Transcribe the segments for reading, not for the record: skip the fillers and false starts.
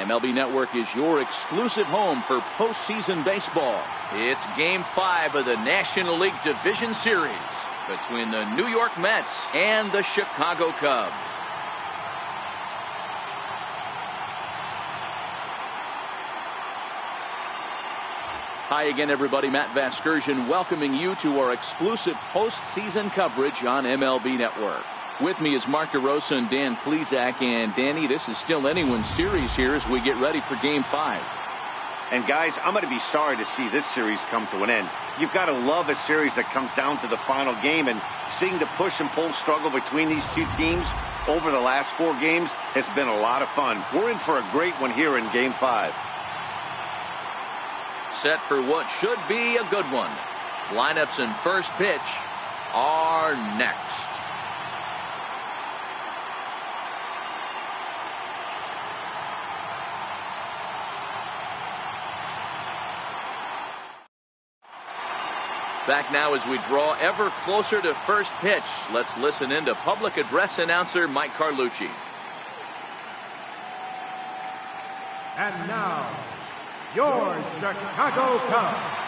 MLB Network is your exclusive home for postseason baseball. It's Game 5 of the National League Division Series between the New York Mets and the Chicago Cubs. Hi again, everybody. Matt Vasgersian welcoming you to our exclusive postseason coverage on MLB Network. With me is Mark DeRosa and Dan Plesac. And Danny, this is still anyone's series here as we get ready for Game 5. And guys, I'm going to be sorry to see this series come to an end. You've got to love a series that comes down to the final game, and seeing the push and pull struggle between these two teams over the last 4 games has been a lot of fun. We're in for a great one here in Game 5. Set for what should be a good one. Lineups and first pitch are next. Back now as we draw ever closer to first pitch. Let's listen in to public address announcer Mike Carlucci. And now, your Chicago Cubs.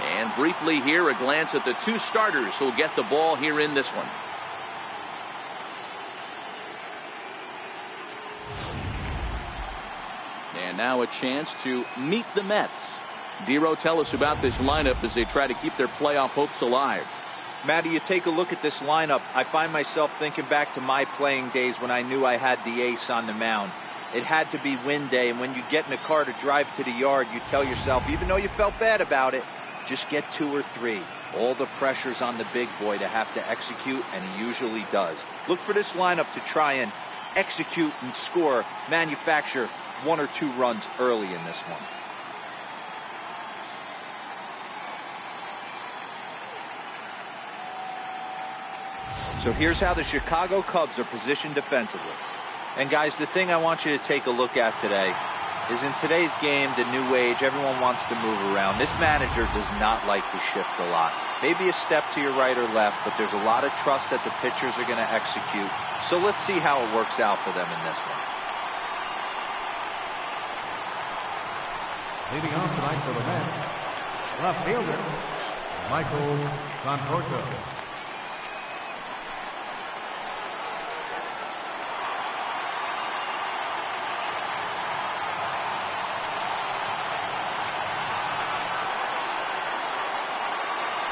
And briefly here, a glance at the 2 starters who'll get the ball here in this one. And now a chance to meet the Mets. Dero, tell us about this lineup as they try to keep their playoff hopes alive. Matty, you take a look at this lineup. I find myself thinking back to my playing days when I knew I had the ace on the mound. It had to be win day, and when you get in a car to drive to the yard, you tell yourself, even though you felt bad about it, just get 2 or 3. All the pressure's on the big boy to have to execute, and he usually does. Look for this lineup to try and execute and score, manufacture 1 or 2 runs early in this one. So here's how the Chicago Cubs are positioned defensively. And guys, the thing I want you to take a look at today is in today's game, the new age, everyone wants to move around. This manager does not like to shift a lot. Maybe a step to your right or left, but there's a lot of trust that the pitchers are going to execute. So let's see how it works out for them in this one. Leading off tonight for the Mets, left fielder, Michael Conforto.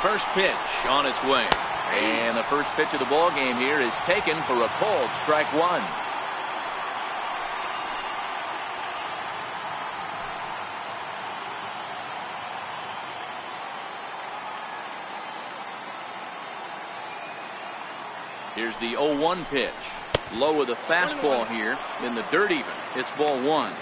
First pitch on its way. And the first pitch of the ball game here is taken for a called strike 1. Here's the 0-1 pitch. Low with a fastball here in the dirt even. It's ball 1.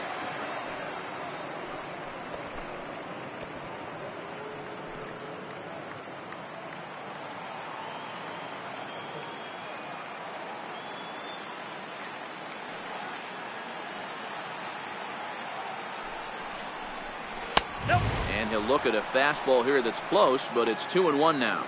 And he'll look at a fastball here that's close, but it's 2-1 now.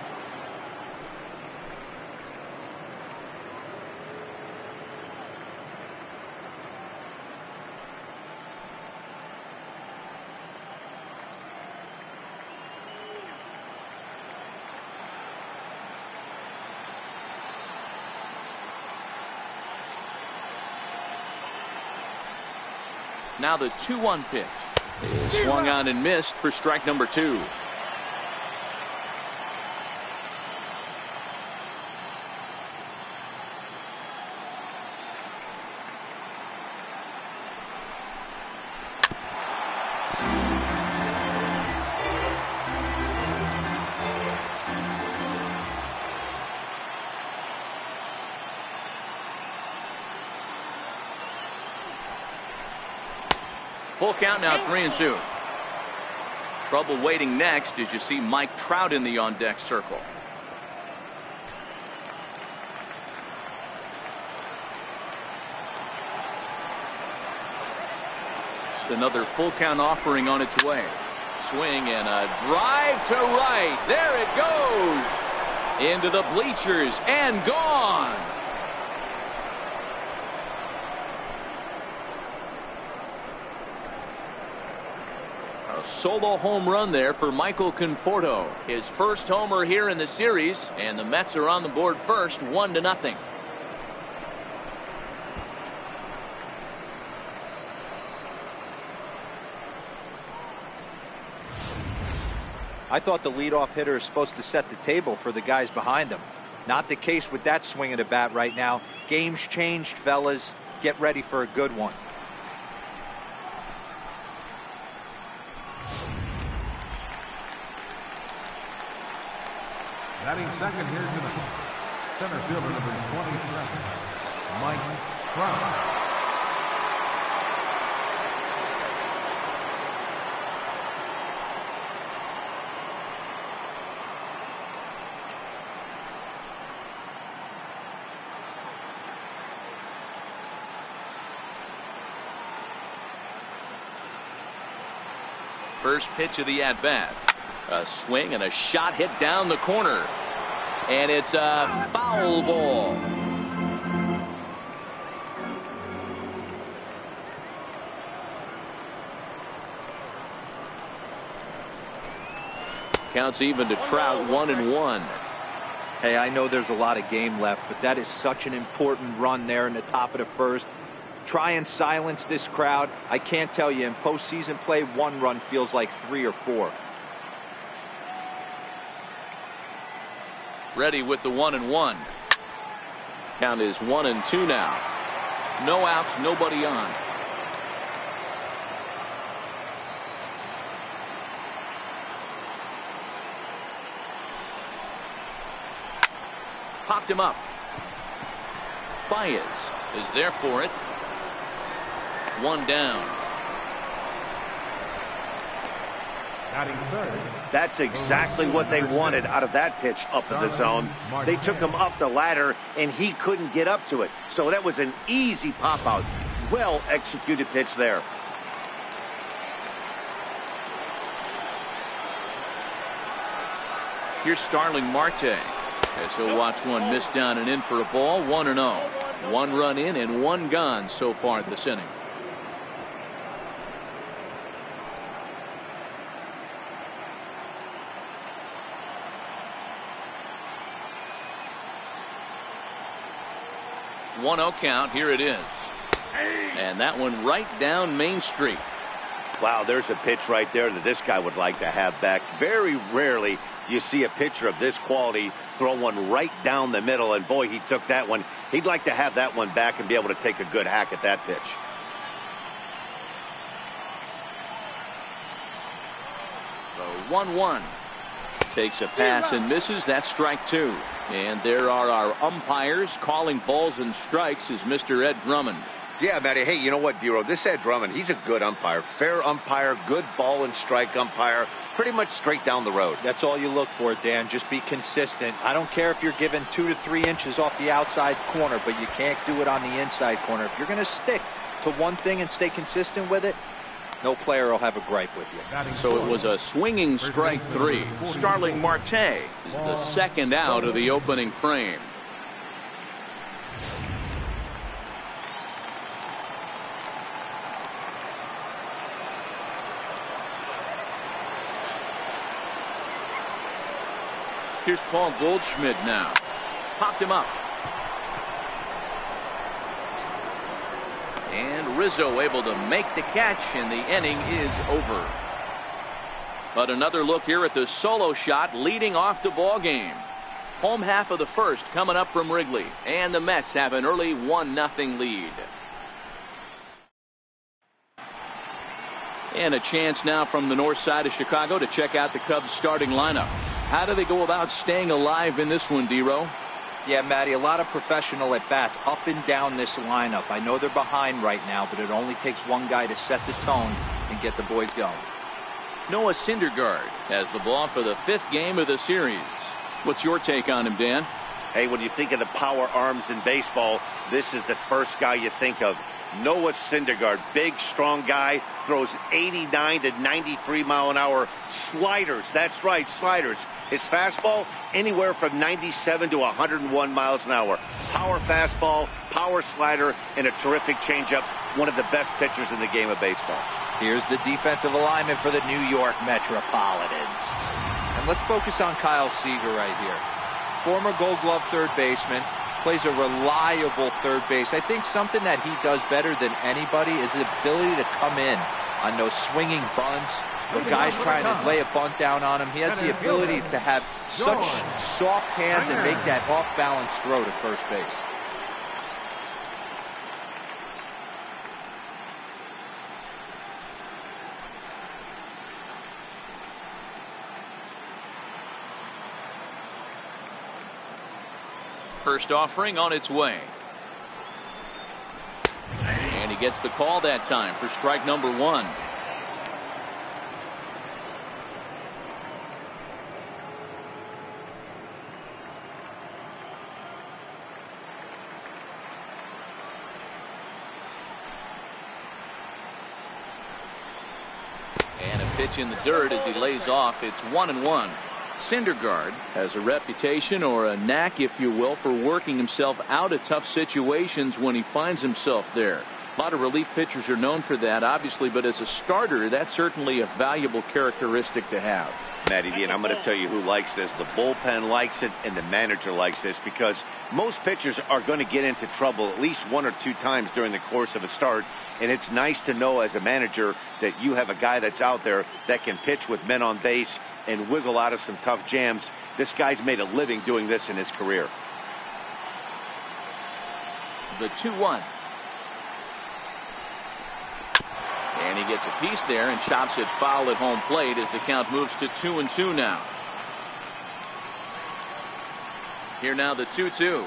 Now the 2-1 pitch. Swung on and missed for strike number 2. Full count now, 3-2. Trouble waiting next as you see Mike Trout in the on-deck circle. Another full count offering on its way. Swing and a drive to right. There it goes. Into the bleachers and gone. A solo home run there for Michael Conforto. His first homer here in the series, and the Mets are on the board first, 1-0. I thought the leadoff hitter is supposed to set the table for the guys behind him. Not the case with that swing of the bat right now. Game's changed, fellas. Get ready for a good one. Batting second here tonight, center fielder number 27, Mike Trout. First pitch of the at-bat. A swing and a shot hit down the corner. And it's a foul ball. Counts even to Trout, 1-1. Hey, I know there's a lot of game left, but that is such an important run there in the top of the first. Try and silence this crowd. I can't tell you, in postseason play, one run feels like 3 or 4. Ready with the 1-1. Count is 1-2 now. No outs, nobody on. Popped him up. Baez is there for it. One down. Batting third. That's exactly what they wanted out of that pitch up in the zone. They took him up the ladder, and he couldn't get up to it. So that was an easy pop-out. Well-executed pitch there. Here's Starling Marte, as he'll watch one miss down and in for a ball. 1-0. 1 run in and 1 gone so far this inning. One 1-0 count. Here it is. And that one right down Main Street. Wow, there's a pitch right there that this guy would like to have back. Very rarely you see a pitcher of this quality throw one right down the middle, and boy, he took that one. He'd like to have that one back and be able to take a good hack at that pitch. The 1-1 takes a pass and misses. That's strike 2. And there are our umpires calling balls and strikes is Mr. Ed Drummond. Yeah, Matty. Hey, you know what, Dero? This Ed Drummond, he's a good umpire. Fair umpire, good ball and strike umpire. Pretty much straight down the road. That's all you look for, Dan. Just be consistent. I don't care if you're given 2 to 3 inches off the outside corner, but you can't do it on the inside corner. If you're going to stick to one thing and stay consistent with it, no player will have a gripe with you. So it was a swinging strike 3. Starling Marte is the second out of the opening frame. Here's Paul Goldschmidt now. Popped him up. And Rizzo able to make the catch, and the inning is over. But another look here at the solo shot leading off the ball game. Home half of the first coming up from Wrigley, and the Mets have an early 1-0 lead. And a chance now from the north side of Chicago to check out the Cubs starting lineup. How do they go about staying alive in this one, Dero? Yeah, Matty, a lot of professional at-bats up and down this lineup. I know they're behind right now, but it only takes one guy to set the tone and get the boys going. Noah Syndergaard has the ball for the 5th game of the series. What's your take on him, Dan? Hey, when you think of the power arms in baseball, this is the first guy you think of. Noah Syndergaard, big, strong guy, throws 89 to 93 mile an hour sliders. That's right, sliders. His fastball, anywhere from 97 to 101 miles an hour. Power fastball, power slider, and a terrific changeup. One of the best pitchers in the game of baseball. Here's the defensive alignment for the New York Metropolitans. And let's focus on Kyle Seager right here. Former Gold Glove third baseman, plays a reliable third base. I think something that he does better than anybody is his ability to come in on those swinging bunts where guys trying to lay a bunt down on him. He has the ability to have such soft hands and make that off-balance throw to first base. First offering on its way. And he gets the call that time for strike number 1. And a pitch in the dirt as he lays off. It's 1-1. Syndergaard has a reputation, or a knack if you will, for working himself out of tough situations when he finds himself there. A lot of relief pitchers are known for that, obviously, but as a starter, that's certainly a valuable characteristic to have. Matty D, and I'm going to tell you who likes this. The bullpen likes it, and the manager likes this, because most pitchers are going to get into trouble at least 1 or 2 times during the course of a start, and it's nice to know as a manager that you have a guy that's out there that can pitch with men on base and wiggle out of some tough jams. This guy's made a living doing this in his career. The 2-1. And he gets a piece there and chops it foul at home plate as the count moves to 2-2 now. Here now the 2-2.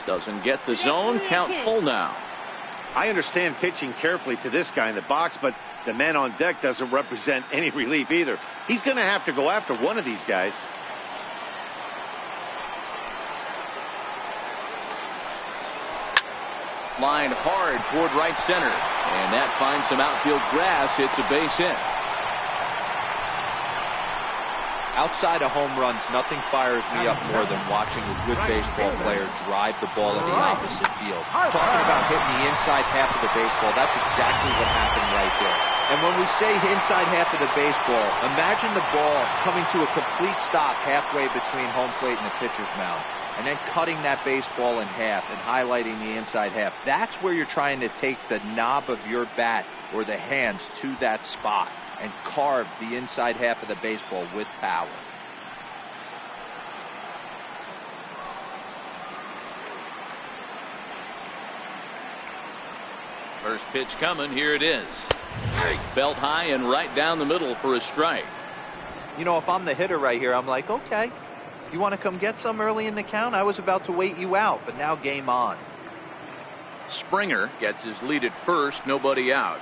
Doesn't get the zone. Count full now. I understand pitching carefully to this guy in the box, but the man on deck doesn't represent any relief either. He's going to have to go after one of these guys. Line hard toward right center. And that finds some outfield grass. It's a base hit. Outside of home runs, nothing fires me up more than watching a good baseball player drive the ball in the opposite field. Talking about hitting the inside half of the baseball, that's exactly what happened right there. And when we say inside half of the baseball, imagine the ball coming to a complete stop halfway between home plate and the pitcher's mound, and then cutting that baseball in half and highlighting the inside half. That's where you're trying to take the knob of your bat or the hands to that spot and carve the inside half of the baseball with power. First pitch coming. Here it is. Belt high and right down the middle for a strike. You know, if I'm the hitter right here, I'm like, okay, you want to come get some early in the count? I was about to wait you out, but now game on. Springer gets his lead at first. Nobody out.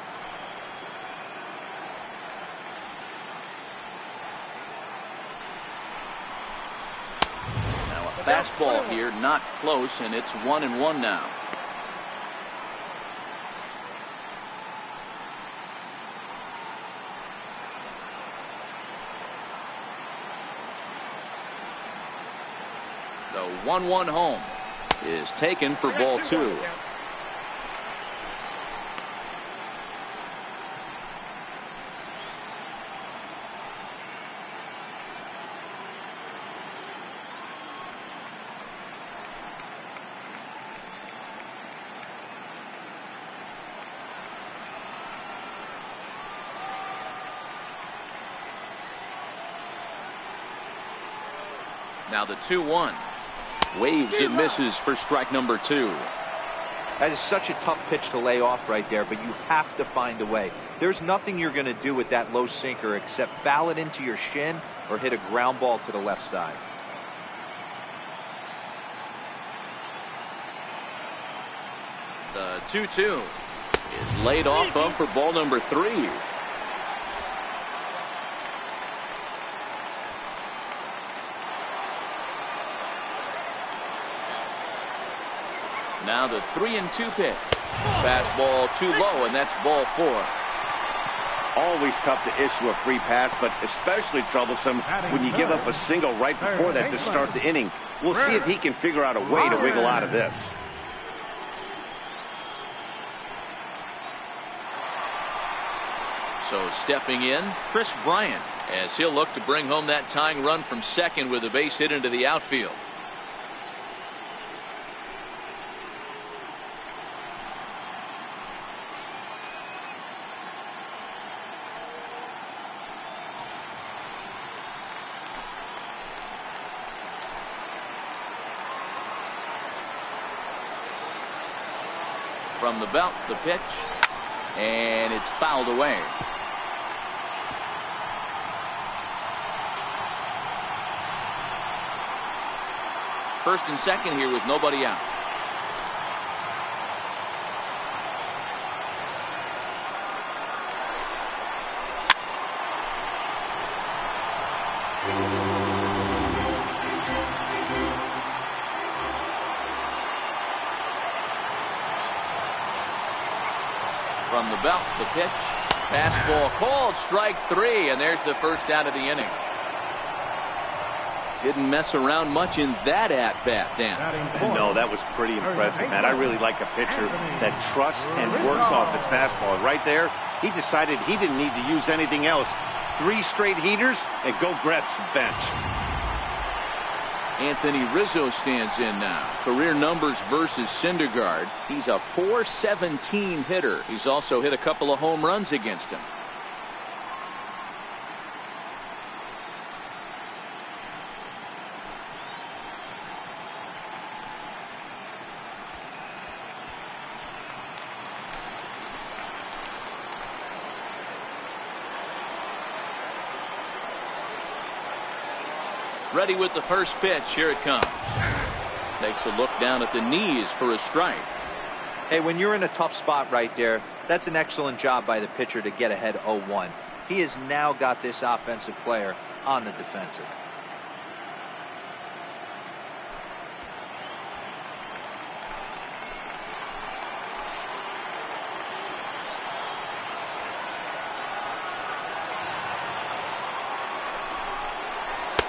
Now a fastball here, not close, and it's 1-1 now. The 1-1 home is taken for ball 2. Now the 2-1. Waves and misses for strike number 2. That is such a tough pitch to lay off right there, but you have to find a way. There's nothing you're going to do with that low sinker except foul it into your shin or hit a ground ball to the left side. The 2-2 is laid off of for ball number 3. Now the 3-2 pitch. Fastball too low, and that's ball 4. Always tough to issue a free pass, but especially troublesome when you give up a single right before that to start the inning. We'll see if he can figure out a way to wiggle out of this. So stepping in, Chris Bryant, as he'll look to bring home that tying run from second with a base hit into the outfield. From the belt, the pitch, and it's fouled away. First and second here with nobody out. From the belt, the pitch. Fastball called, strike 3, and there's the first out of the inning. Didn't mess around much in that at-bat, Dan. No, that was pretty impressive, man. I really like a pitcher that trusts and works off his fastball. Right there, he decided he didn't need to use anything else. 3 straight heaters and go grab some bench. Anthony Rizzo stands in now. Career numbers versus Syndergaard. He's a .417 hitter. He's also hit a couple of home runs against him. Ready with the first pitch. Here it comes. Takes a look down at the knees for a strike. Hey, when you're in a tough spot right there, that's an excellent job by the pitcher to get ahead 0-1. He has now got this offensive player on the defensive.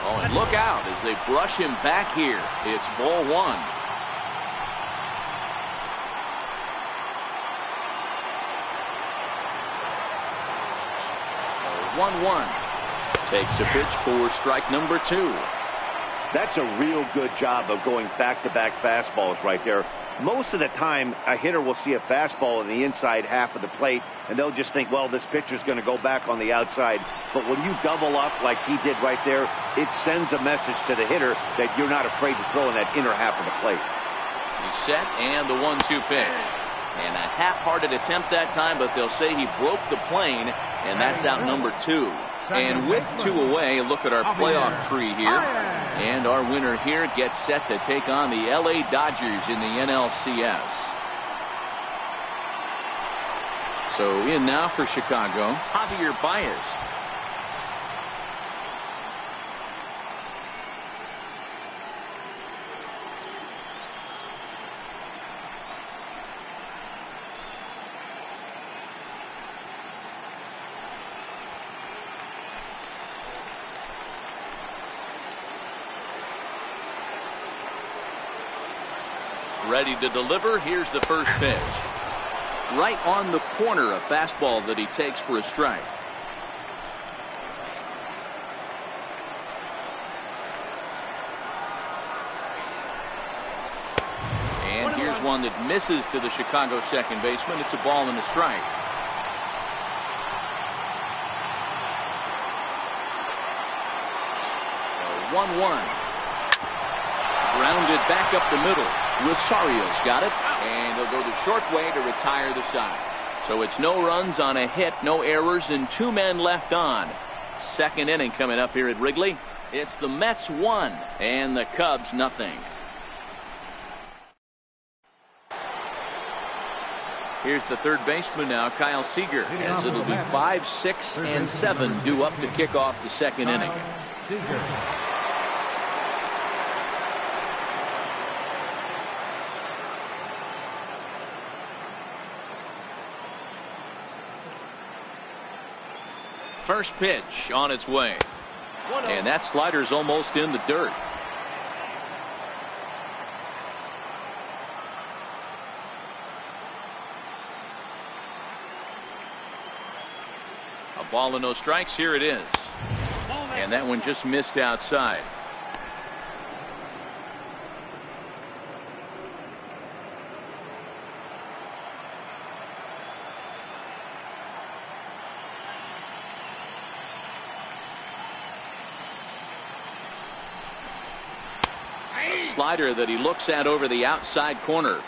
Oh, and look out as they brush him back here. It's ball 1. 1-1. Takes a pitch for strike number 2. That's a real good job of going back-to-back fastballs right there. Most of the time, a hitter will see a fastball in the inside half of the plate, and they'll just think, well, this pitcher's going to go back on the outside. But when you double up like he did right there, it sends a message to the hitter that you're not afraid to throw in that inner half of the plate. He's set, and the 1-2 pitch. And a half-hearted attempt that time, but they'll say he broke the plane, and that's out number 2. And with 2 away, look at our playoff tree here. And our winner here gets set to take on the LA Dodgers in the NLCS. So in now for Chicago, Javier Baez. Ready to deliver. Here's the first pitch. Right on the corner, a fastball that he takes for a strike. And here's one that misses to the Chicago second baseman. It's a ball and a strike. So 1-1. Grounded back up the middle. Rosario's got it, and he'll go the short way to retire the side. So it's no runs on a hit, no errors, and 2 men left on. Second inning coming up here at Wrigley. It's the Mets 1 and the Cubs nothing. Here's the third baseman now, Kyle Seager, as it'll be 5, 6, and 7 due up to kick off the second inning. First pitch on its way. And that slider's almost in the dirt. A ball and no strikes. Here it is. And that one just missed outside. Slider that he looks at over the outside corner.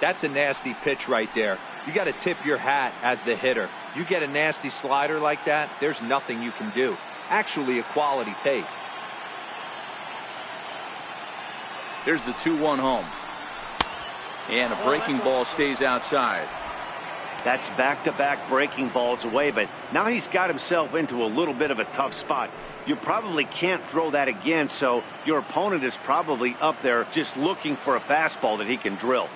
That's a nasty pitch right there. You got to tip your hat as the hitter. You get a nasty slider like that, there's nothing you can do. Actually, a quality take. Here's the 2-1 home. And a breaking ball stays outside. That's back-to-back breaking balls away, but now he's got himself into a little bit of a tough spot. You probably can't throw that again, so your opponent is probably up there just looking for a fastball that he can drill.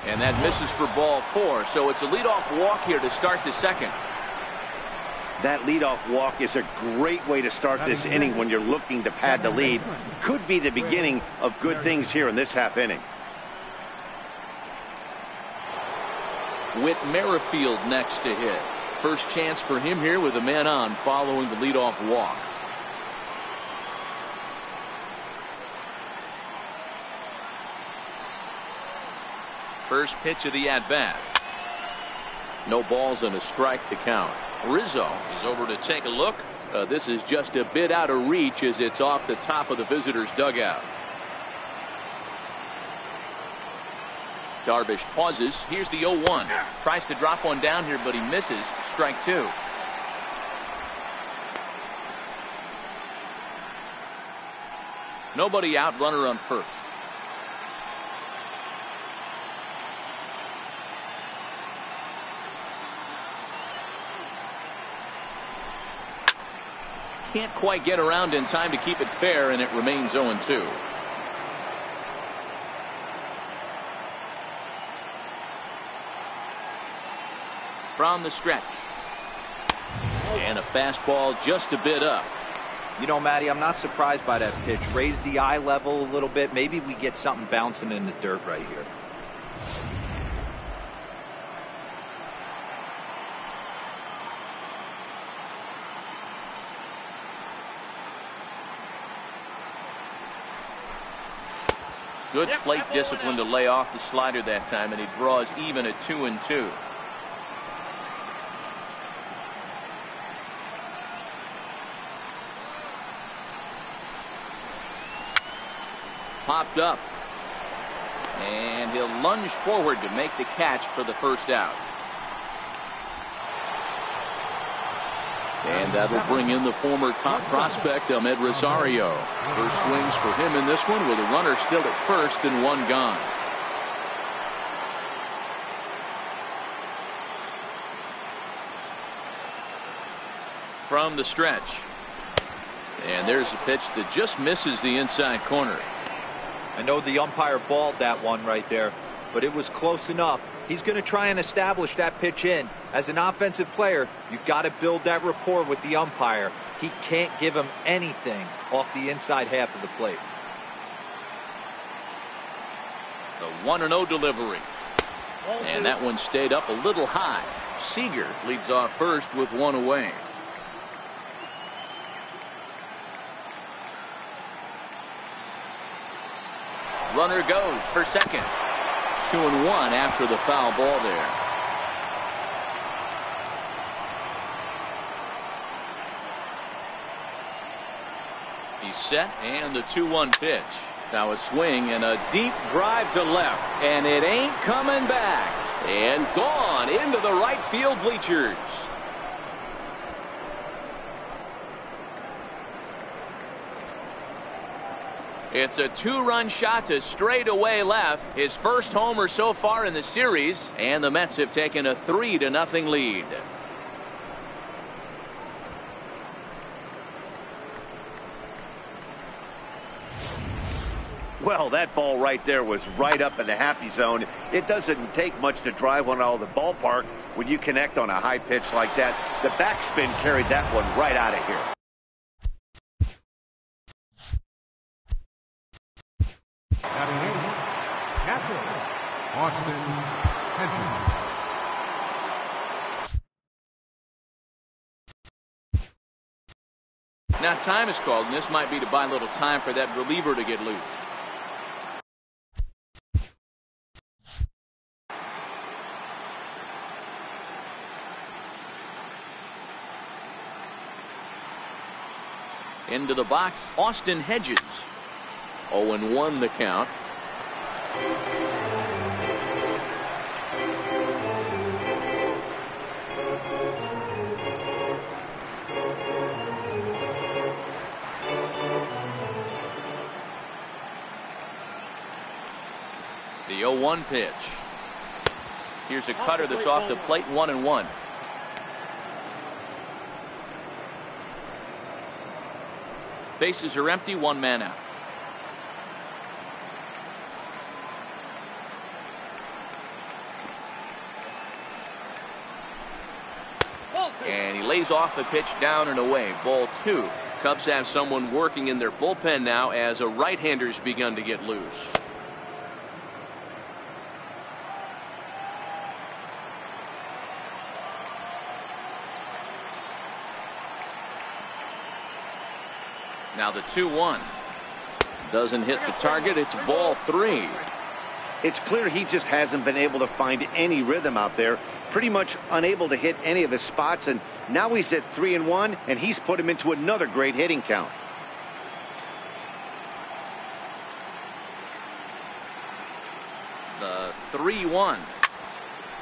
And that misses for ball 4, so it's a leadoff walk here to start the second. That leadoff walk is a great way to start this inning when you're looking to pad the lead. Could be the beginning of good things here in this half inning. Whit Merrifield next to hit. First chance for him here with a man on following the leadoff walk. First pitch of the at-bat. No balls and a strike to count. Rizzo is over to take a look. This is just a bit out of reach as it's off the top of the visitor's dugout. Darvish pauses. Here's the 0-1. Tries to drop one down here, but he misses. Strike 2. Nobody out. Runner on first. Can't quite get around in time to keep it fair, and it remains 0-2. From the stretch. And a fastball just a bit up. You know, Matty, I'm not surprised by that pitch. Raise the eye level a little bit. Maybe we get something bouncing in the dirt right here. Good plate discipline to lay off the slider that time, and he draws even at 2-2. Popped up. And he'll lunge forward to make the catch for the first out. And that'll bring in the former top prospect, Ahmed Rosario. First swings for him in this one with a runner still at first and one gone. From the stretch. And there's a pitch that just misses the inside corner. I know the umpire balled that one right there, but it was close enough. He's going to try and establish that pitch in. As an offensive player, you've got to build that rapport with the umpire. He can't give him anything off the inside half of the plate. The 1-0 delivery. And that one stayed up a little high. Seager leads off first with one away. Runner goes for second. 2-1 after the foul ball there. He's set, and the 2-1 pitch. Now a swing and a deep drive to left, and it ain't coming back. And gone into the right field bleachers. It's a 2-run shot to straightaway left. His first homer so far in the series, and the Mets have taken a 3-0 lead. Well, that ball right there was right up in the happy zone. It doesn't take much to drive one out of the ballpark when you connect on a high pitch like that. The backspin carried that one right out of here. Now time is called, and this might be to buy a little time for that reliever to get loose. Into the box, Austin Hedges. 0-1 the count. The 0-1 pitch. Here's a cutter that's off the plate, 1-1. Bases are empty, one man out. And he lays off the pitch down and away. Ball 2. Cubs have someone working in their bullpen now as a right-hander's begun to get loose. Now the 2-1. Doesn't hit the target. It's ball 3. It's clear he just hasn't been able to find any rhythm out there. Pretty much unable to hit any of his spots, and now he's at 3-1, and he's put him into another great hitting count. The 3-1.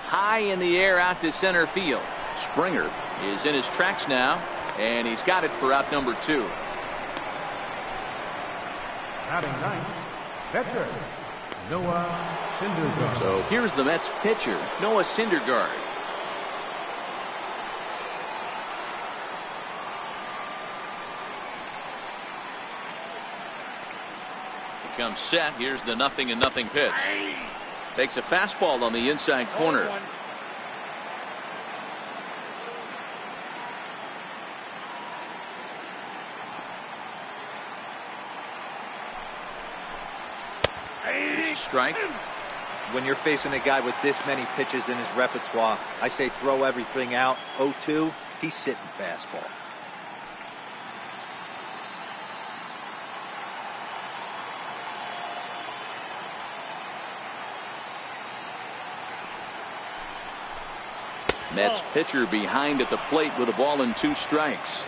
High in the air out to center field. Springer is in his tracks now, and he's got it for out number 2. Batting ninth, pitcher, Noah Syndergaard. So here's the Mets pitcher, Noah Syndergaard. He comes set. Here's the 0-0 pitch. Takes a fastball on the inside corner. Strike. When you're facing a guy with this many pitches in his repertoire, I say throw everything out. 0-2, he's sitting fastball. Mets pitcher behind at the plate with a ball and 2 strikes.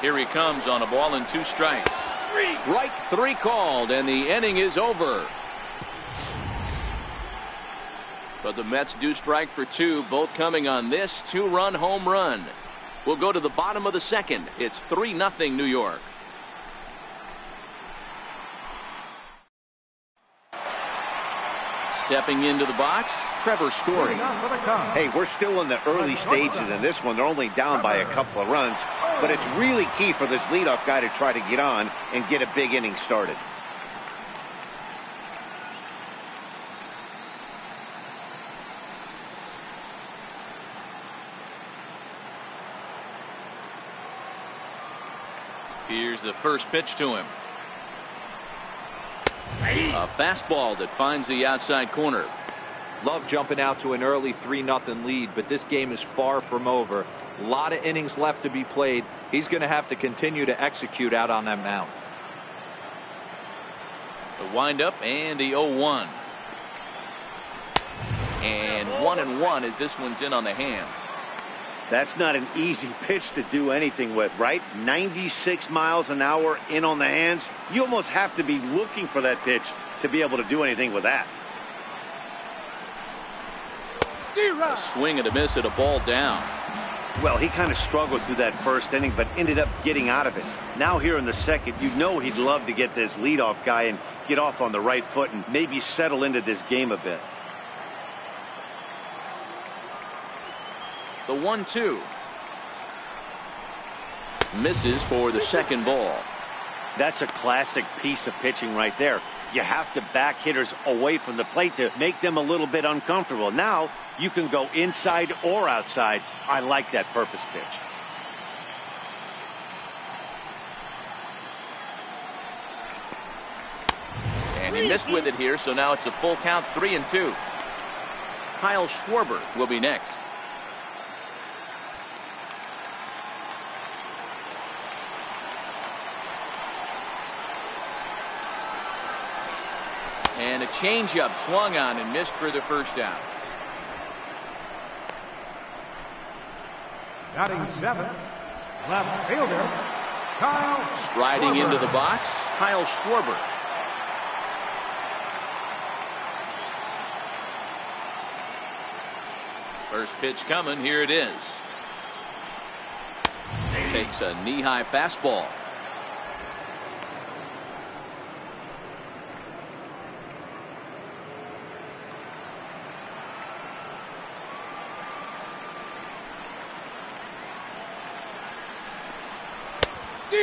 Here he comes on a ball and 2 strikes. Right 3 called, and the inning is over. But the Mets do strike for 2, both coming on this 2-run home run. We'll go to the bottom of the second. It's 3-0 New York. Stepping into the box, Trevor Story. Hey, we're still in the early stages in this one. They're only down by a couple of runs, but it's really key for this leadoff guy to try to get on and get a big inning started. Here's the first pitch to him. A fastball that finds the outside corner. Love jumping out to an early 3-0 lead, but this game is far from over. A lot of innings left to be played. He's going to have to continue to execute out on that mound. The windup and the 0-1. And 1-1 as this one's in on the hands. That's not an easy pitch to do anything with, right? 96 miles an hour in on the hands. You almost have to be looking for that pitch to be able to do anything with that. A swing and a miss at a ball down. Well, he kind of struggled through that first inning, but ended up getting out of it. Now here in the second, you know he'd love to get this leadoff guy and get off on the right foot and maybe settle into this game a bit. The 1-2. Misses for the second ball. That's a classic piece of pitching right there. You have to back hitters away from the plate to make them a little bit uncomfortable. Now you can go inside or outside. I like that purpose pitch. And he missed with it here, so now it's a full count, 3-2. Kyle Schwarber will be next. And a changeup swung on and missed for the first out. Batting seventh, left fielder, Kyle Striding Schwarber. into the box, Kyle Schwarber. First pitch coming, here it is. Takes a knee-high fastball.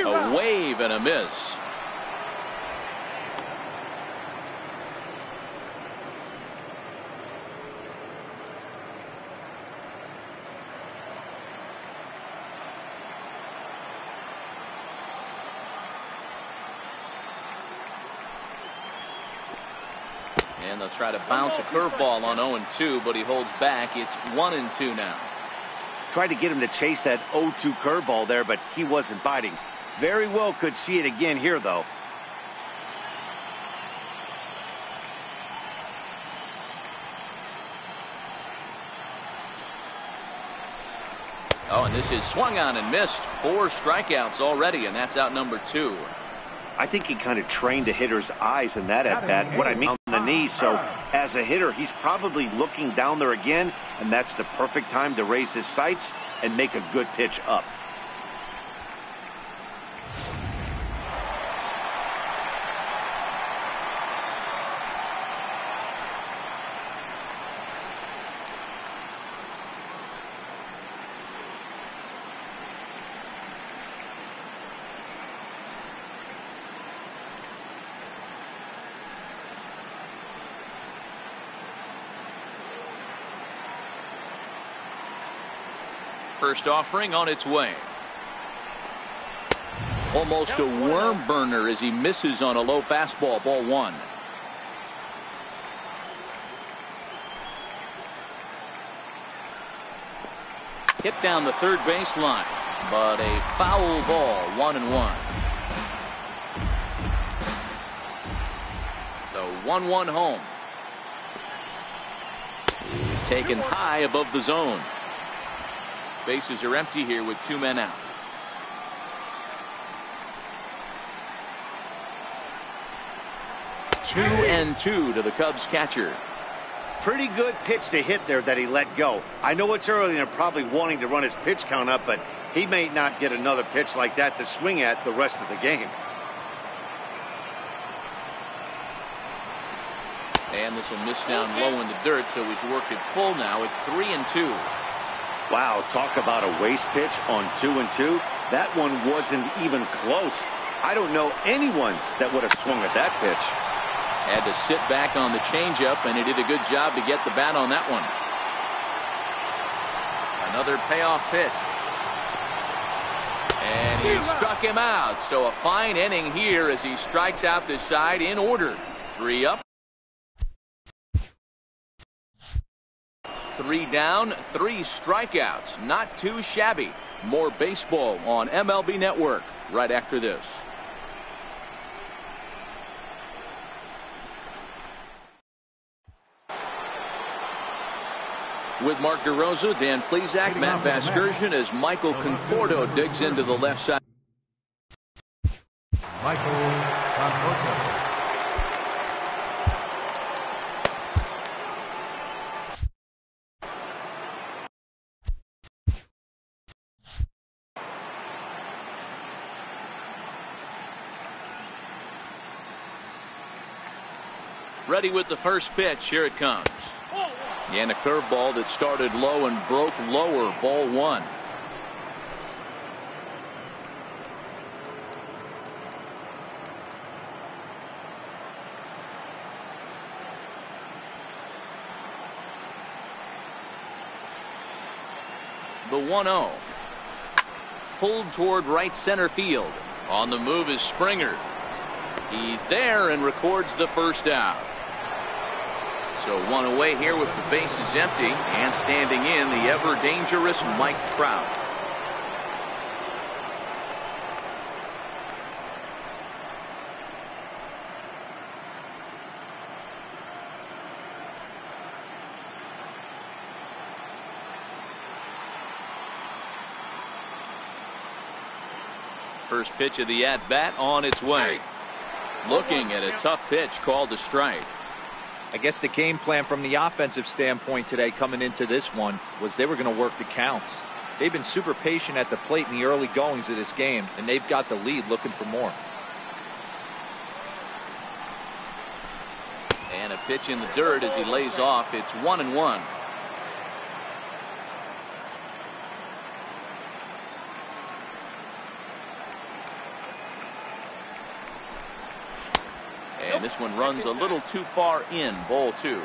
A wave and a miss. And they'll try to bounce a curveball on 0-2, but he holds back. It's 1-2 now. Tried to get him to chase that 0-2 curveball there, but he wasn't biting. Very well could see it again here, though. Oh, and this is swung on and missed. 4 strikeouts already, and that's out number 2. I think he kind of trained the hitter's eyes in that at-bat. What I mean on the knee, so as a hitter, he's probably looking down there again, and that's the perfect time to raise his sights and make a good pitch up. First offering on its way. Almost a worm burner as he misses on a low fastball, ball 1. Hit down the third base line, but a foul ball, 1-1. The 1-1 home. He's taken high above the zone. Bases are empty here with 2 men out. Two and 2 to the Cubs catcher. Pretty good pitch to hit there that he let go. I know it's early and they're probably wanting to run his pitch count up, but he may not get another pitch like that to swing at the rest of the game. And this will miss down low in the dirt, so he's worked it full now at 3-2. Wow, talk about a waste pitch on 2-2. That one wasn't even close. I don't know anyone that would have swung at that pitch. Had to sit back on the changeup, and he did a good job to get the bat on that one. Another payoff pitch. And he struck him out. So a fine inning here as he strikes out this side in order. 3 up. 3 down, 3 strikeouts. Not too shabby. More baseball on MLB Network right after this. With Mark DeRosa, Dan Plesac, Matt Vasgersian as Michael Conforto digs into the left side. Michael Conforto. Ready with the first pitch. Here it comes. And a curveball that started low and broke lower. Ball one. The 1-0. Pulled toward right center field. On the move is Springer. He's there and records the first out. So one away here with the bases empty, and standing in the ever dangerous Mike Trout. First pitch of the at-bat on its way. Looking at a tough pitch called a strike. I guess the game plan from the offensive standpoint today coming into this one was they were going to work the counts. They've been super patient at the plate in the early goings of this game, and they've got the lead looking for more. And a pitch in the dirt as he lays off. It's 1-1. And this one runs a little too far in. Ball two.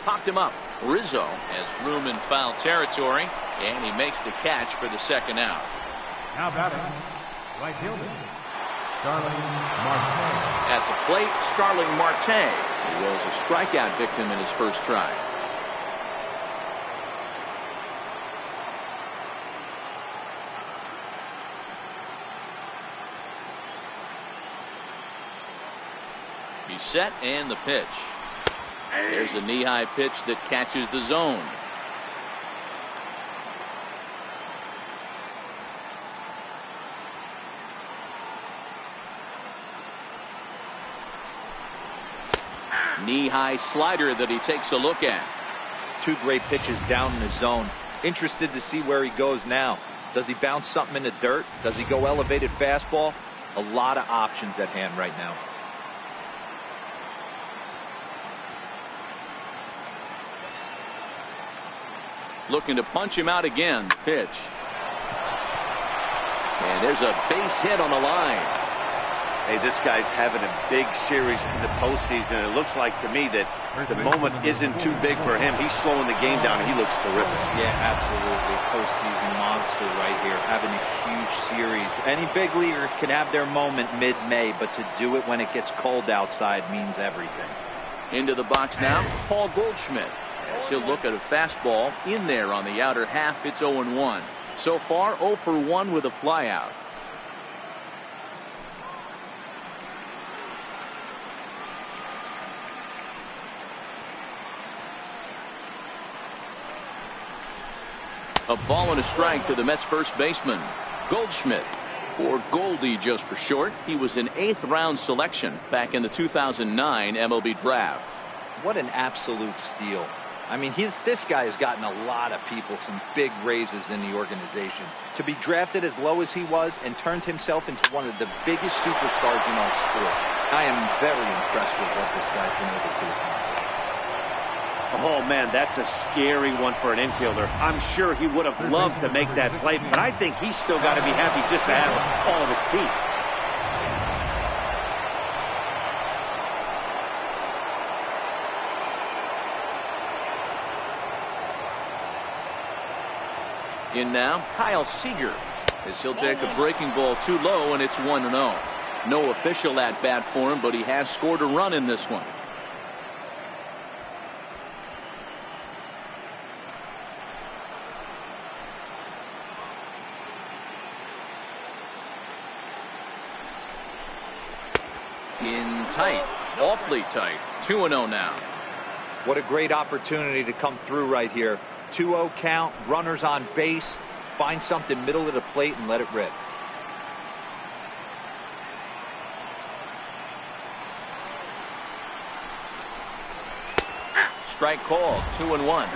Popped him up. Rizzo has room in foul territory, and he makes the catch for the second out. Now batting, right fielder, Starling Marte. At the plate, Starling Marte. He was a strikeout victim in his first try. He's set, and the pitch. There's a knee-high pitch that catches the zone. Knee-high slider that he takes a look at. Two great pitches down in the zone. Interested to see where he goes now. Does he bounce something in the dirt? Does he go elevated fastball? A lot of options at hand right now. Looking to punch him out again. Pitch. And there's a base hit on the line. Hey, this guy's having a big series in the postseason. It looks like to me that the moment isn't too big for him. He's slowing the game down, and he looks terrific. Yeah, absolutely. Postseason monster right here. Having a huge series. Any big leaguer can have their moment mid-May, but to do it when it gets cold outside means everything. Into the box now, Paul Goldschmidt. As he'll look at a fastball in there on the outer half. It's 0-1. So far 0 for 1 with a flyout. A ball and a strike to the Mets first baseman, Goldschmidt, or Goldie just for short. He was an 8th round selection back in the 2009 MLB draft. What an absolute steal. I mean, this guy has gotten a lot of people some big raises in the organization. To be drafted as low as he was and turned himself into one of the biggest superstars in our sport. I am very impressed with what this guy's been able to accomplish. Oh, man, that's a scary one for an infielder. I'm sure he would have loved to make that play, but I think he's still got to be happy just to have all of his teeth. In now, Kyle Seager, as he'll take a breaking ball too low, and it's 1-0. No official at bat for him, but he has scored a run in this one. In tight, awfully tight. 2-0 now. What a great opportunity to come through right here. 2-0 count, runners on base, find something middle of the plate and let it rip. Strike called. 2-1.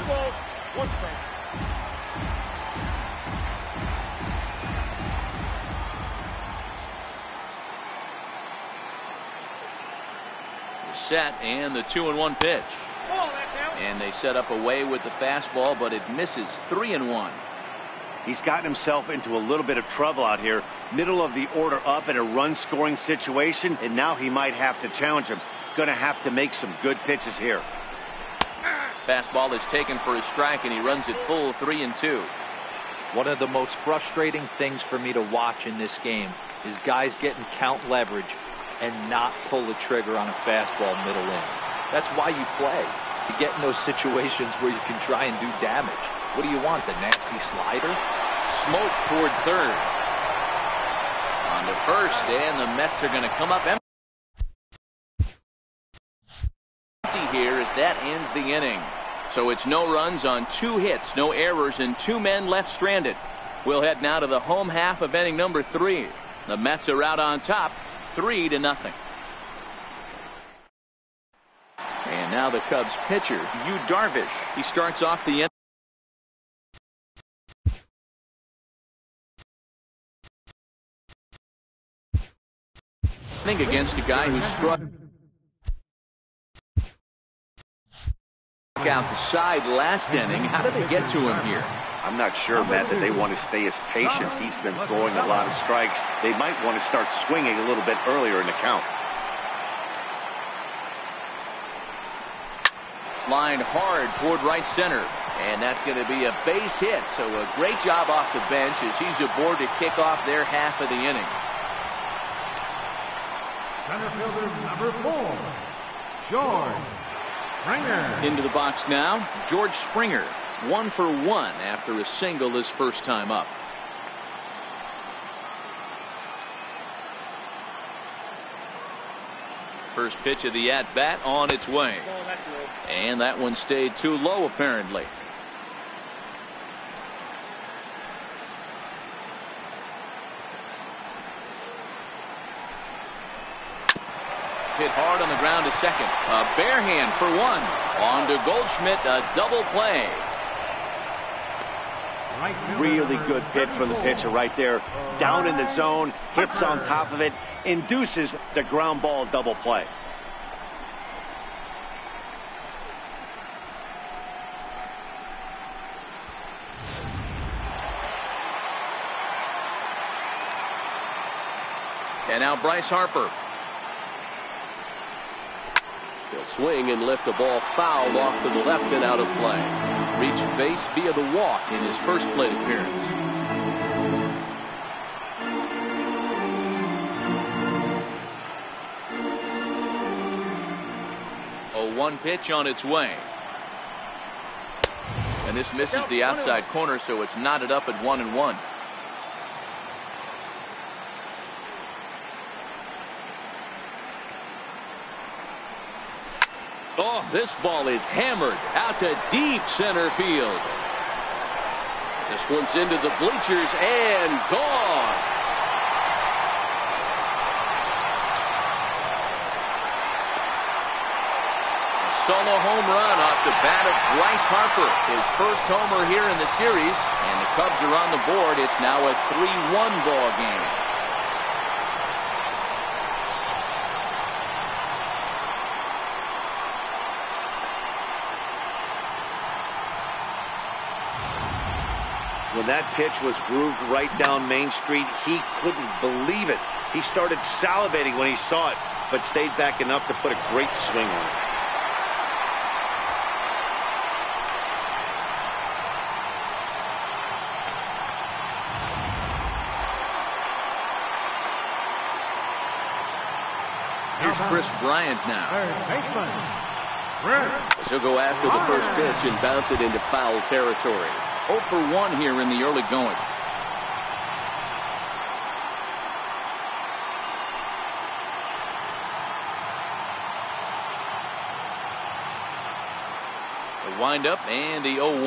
Set, and the 2-1 pitch. And they set up away with the fastball, but it misses. 3-1. He's gotten himself into a little bit of trouble out here. Middle of the order up in a run-scoring situation, and now he might have to challenge him. Going to have to make some good pitches here. Fastball is taken for a strike, and he runs it full. 3-2. One of the most frustrating things for me to watch in this game is guys getting count leverage and not pull the trigger on a fastball middle in. That's why you play, to get in those situations where you can try and do damage. What do you want, the nasty slider? Smoke toward third. On to first, and the Mets are going to come up empty here as that ends the inning. So it's no runs on 2 hits, no errors, and 2 men left stranded. We'll head now to the home half of inning number 3. The Mets are out on top, 3-0. And now the Cubs pitcher, Yu Darvish. He starts off the inning against a guy who struck out the side last inning. How did they get to him here? I'm not sure, Matt, that they want to stay as patient. He's been throwing a lot of strikes. They might want to start swinging a little bit earlier in the count. Line hard toward right center. And that's going to be a base hit. So a great job off the bench as he's aboard to kick off their half of the inning. Center fielder number 4, George Springer. Into the box now, George Springer. 1 for 1 after a single his first time up. First pitch of the at-bat on its way. And that one stayed too low apparently. Hit hard on the ground to second. A bare hand for 1. On to Goldschmidt, a double play. Really good pitch from the pitcher right there. Down in the zone, hits on top of it, induces the ground ball double play. And now Bryce Harper. He'll swing and lift a ball foul off to the left and out of play. Reached base via the walk in his first plate appearance. 0-1 pitch on its way. And this misses the outside corner, so it's knotted up at 1-1. Oh, this ball is hammered out to deep center field. This one's into the bleachers and gone. A solo home run off the bat of Bryce Harper. His first homer here in the series, and the Cubs are on the board. It's now a 3-1 ball game. When that pitch was grooved right down Main Street, he couldn't believe it. He started salivating when he saw it, but stayed back enough to put a great swing on it. Here's Chris Bryant now. Third baseman, Chris. He'll go after the first pitch and bounce it into foul territory. 0 for 1 here in the early going. The windup and the 0-1.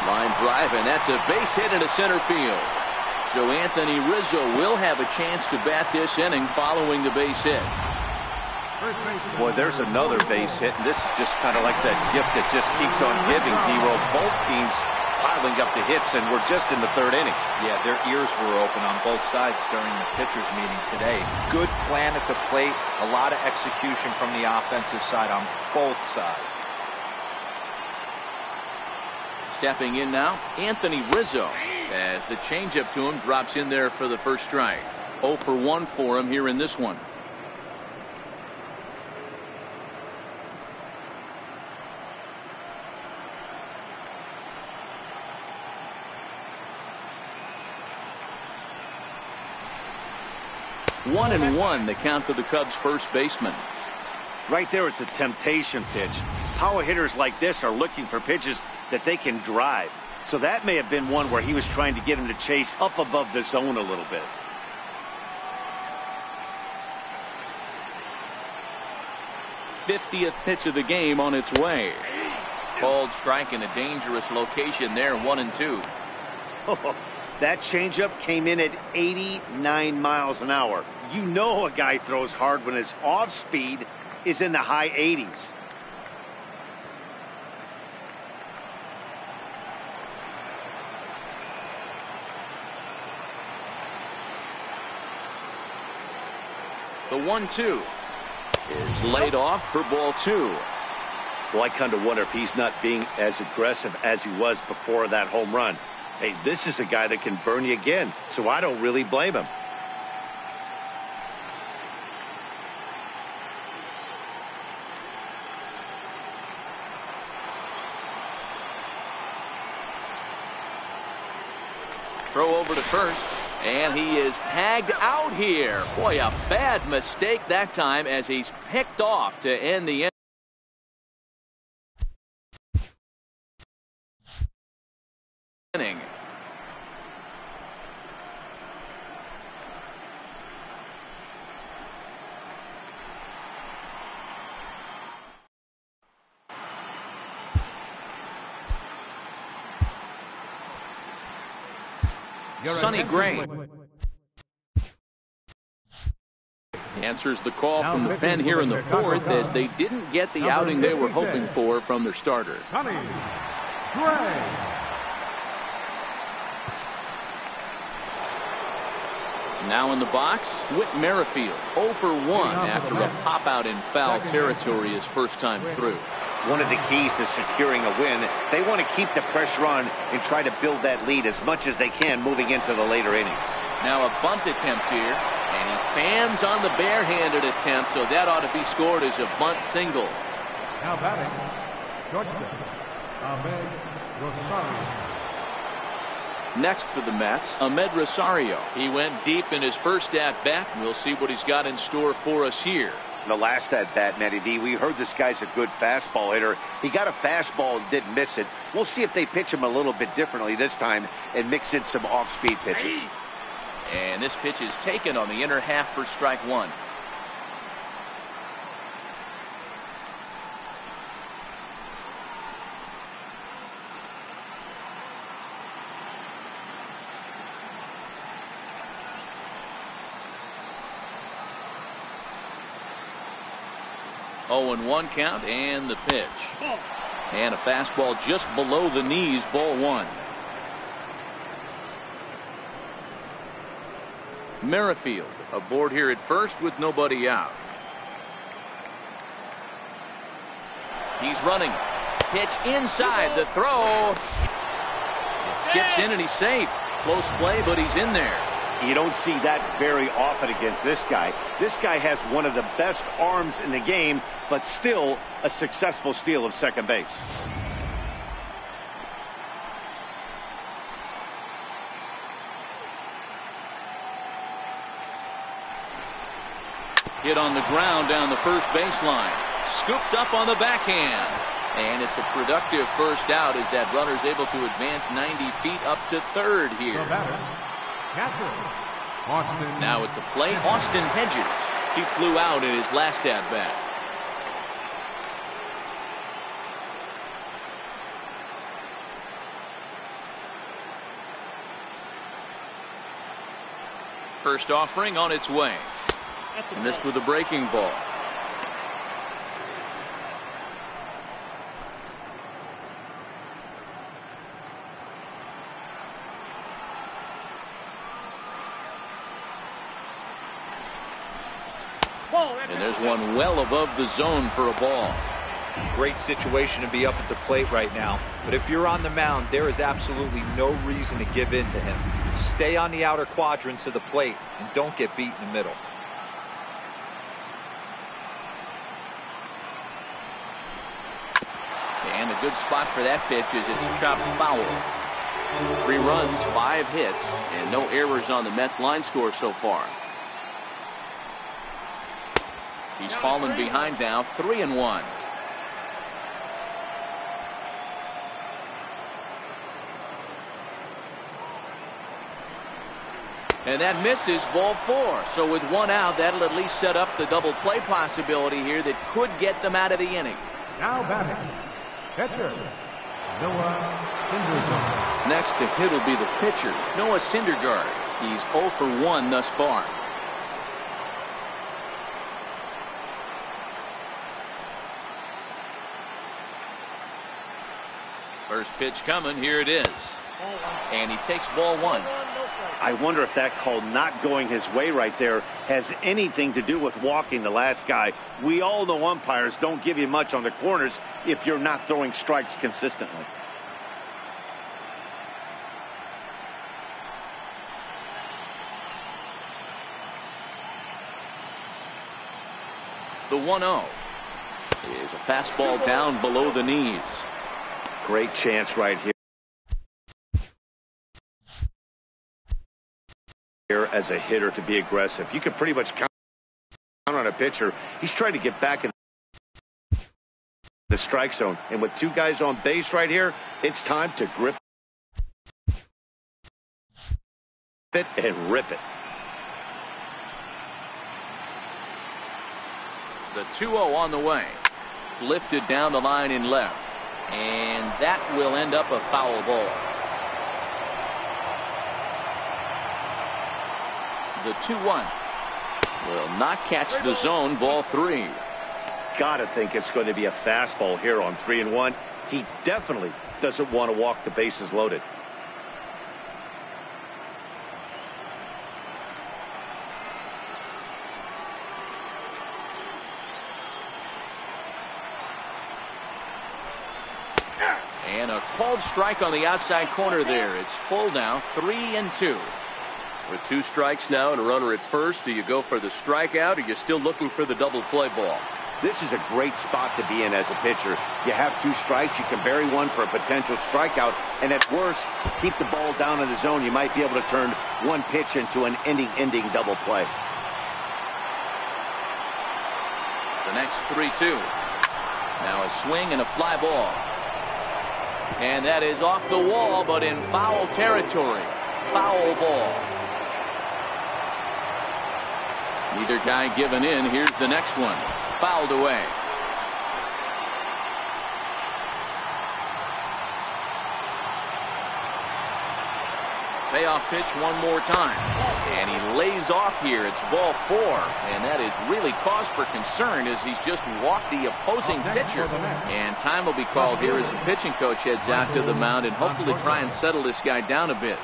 Line drive, and that's a base hit into center field. So Anthony Rizzo will have a chance to bat this inning following the base hit. Boy, there's another base hit, and this is just kind of like that gift that just keeps on giving, D-Roll. Both teams piled doubling up the hits, and we're just in the third inning. Yeah, their ears were open on both sides during the pitchers meeting today. Good plan at the plate, a lot of execution from the offensive side on both sides. Stepping in now, Anthony Rizzo, as the changeup to him drops in there for the first strike. 0 for 1 for him here in this one. One and one, the count to the Cubs' first baseman. Right there is a temptation pitch. Power hitters like this are looking for pitches that they can drive. So that may have been one where he was trying to get him to chase up above the zone a little bit. '50th pitch of the game on its way. Called strike in a dangerous location there, 1-2. That changeup came in at 89 miles an hour. You know a guy throws hard when his off speed is in the high 80s. The 1-2 is laid off for ball 2. Well, I kind of wonder if he's not being as aggressive as he was before that home run. Hey, this is a guy that can burn you again, so I don't really blame him. Throw over to first, and he is tagged out here. Boy, a bad mistake that time as he's picked off to end the inning. Sonny Gray answers the call from the pen here in the fourth as they didn't get the outing they were hoping for from their starter. Sonny Gray. Now in the box, Whit Merrifield, 0 for 1 after a pop-out in foul territory his first time through. One of the keys to securing a win, they want to keep the pressure on and try to build that lead as much as they can moving into the later innings. Now a bunt attempt here, and he fans on the barehanded attempt, so that ought to be scored as a bunt single. Now batting, shortstop, Ahmed Rosario. Next for the Mets, Ahmed Rosario. He went deep in his first at-bat. We'll see what he's got in store for us here. The last at-bat, Matty D, we heard this guy's a good fastball hitter. He got a fastball and didn't miss it. We'll see if they pitch him a little bit differently this time and mix in some off-speed pitches. And this pitch is taken on the inner half for strike 1. Oh, and 1 count, and the pitch. And a fastball just below the knees, ball 1. Merrifield aboard here at first with nobody out. He's running. Pitch inside, the throw. It skips in and he's safe. Close play, but he's in there. You don't see that very often against this guy. This guy has one of the best arms in the game, but still a successful steal of second base. Hit on the ground down the first baseline. Scooped up on the backhand. And it's a productive first out as that runner's able to advance 90 feet up to third here. Now at the plate, Austin Hedges. He flew out in his last at-bat. First offering on its way. Missed with a breaking ball. And there's one well above the zone for a ball. Great situation to be up at the plate right now. But if you're on the mound, there is absolutely no reason to give in to him. Stay on the outer quadrants of the plate and don't get beat in the middle. And a good spot for that pitch is it's chopped foul. 3 runs, 5 hits, and no errors on the Mets line score so far. He's fallen behind now, 3-1. And that misses, ball 4. So with 1 out, that'll at least set up the double play possibility here that could get them out of the inning. Now batting, pitcher, Noah Syndergaard. Next to hit will be the pitcher, Noah Syndergaard. He's 0 for 1 thus far. First pitch coming, here it is. And he takes ball 1. I wonder if that call not going his way right there has anything to do with walking the last guy. We all know umpires don't give you much on the corners if you're not throwing strikes consistently. The 1-0 is a fastball down below the knees. Great chance right here as a hitter to be aggressive. You can pretty much count on a pitcher. He's trying to get back in the strike zone. And with 2 guys on base right here, it's time to grip it and rip it. The 2-0 on the way. Lifted down the line in left. And that will end up a foul ball. The 2-1 will not catch the zone, ball 3. Gotta think it's going to be a fastball here on 3-1. He definitely doesn't want to walk the bases loaded. And a called strike on the outside corner there. It's full now, 3-2. With 2 strikes now and a runner at first, do you go for the strikeout or are you still looking for the double play ball? This is a great spot to be in as a pitcher. You have 2 strikes, you can bury one for a potential strikeout, and at worst, keep the ball down in the zone. You might be able to turn 1 pitch into an ending double play. The next 3-2. Now a swing and a fly ball. And that is off the wall, but in foul territory. Foul ball. Neither guy giving in. Here's the next one. Fouled away. Payoff pitch one more time. And he lays off here. It's ball 4. And that is really cause for concern as he's just walked the opposing pitcher. And time will be called here as the pitching coach heads out to the mound and hopefully try and settle this guy down a bit.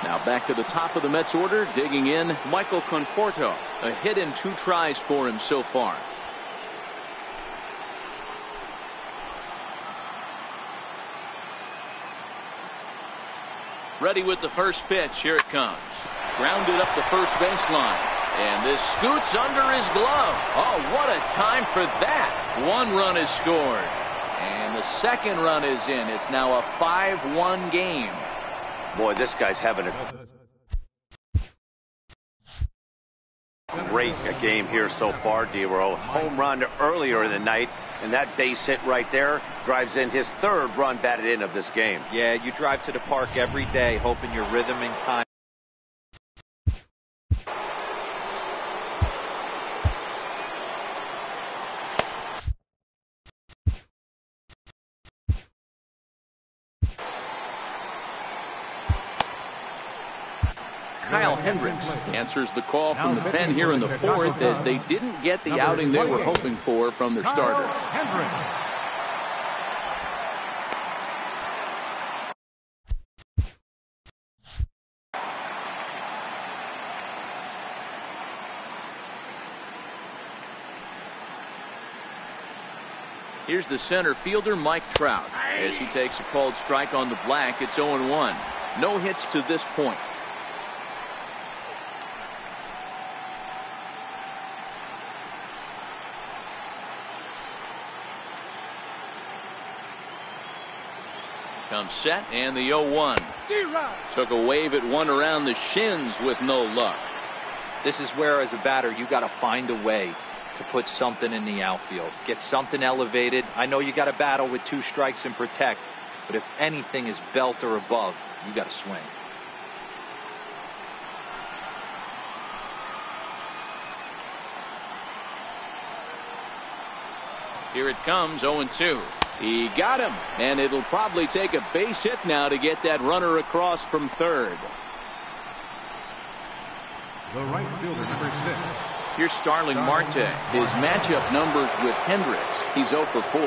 Now back to the top of the Mets order, digging in, Michael Conforto. A hit in 2 tries for him so far. Ready with the first pitch. Here it comes. Grounded up the first baseline. And this scoots under his glove. Oh, what a time for that. 1 run is scored. And the second run is in. It's now a 5-1 game. Boy, this guy's having a great game here so far, D-Row. Home run earlier in the night, and that base hit right there drives in his 3rd run batted in of this game. Yeah, you drive to the park every day hoping your rhythm and time. Kyle Hendricks answers the call from the pen here in the 4th as they didn't get the outing they were hoping for from their starter. Here's the center fielder, Mike Trout. As he takes a called strike on the black, it's 0-1. No hits to this point. Comes set, and the 0-1. Took a wave at one around the shins with no luck. This is where, as a batter, you got to find a way to put something in the outfield. Get something elevated. I know you got to battle with 2 strikes and protect, but if anything is belt or above, you got to swing. Here it comes, 0-2. He got him, and it'll probably take a base hit now to get that runner across from third. The right fielder, number 6. Here's Starling Marte. His matchup numbers with Hendricks. He's 0 for 4.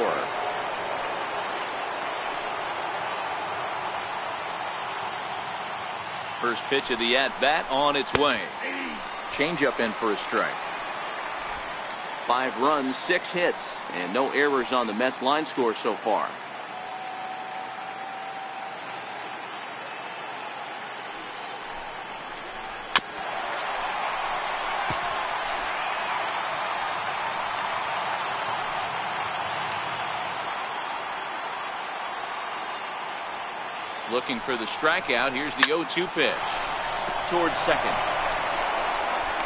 First pitch of the at-bat on its way. Changeup in for a strike. 5 runs, 6 hits, and no errors on the Mets line score so far. Looking for the strikeout. Here's the 0-2 pitch. Towards second.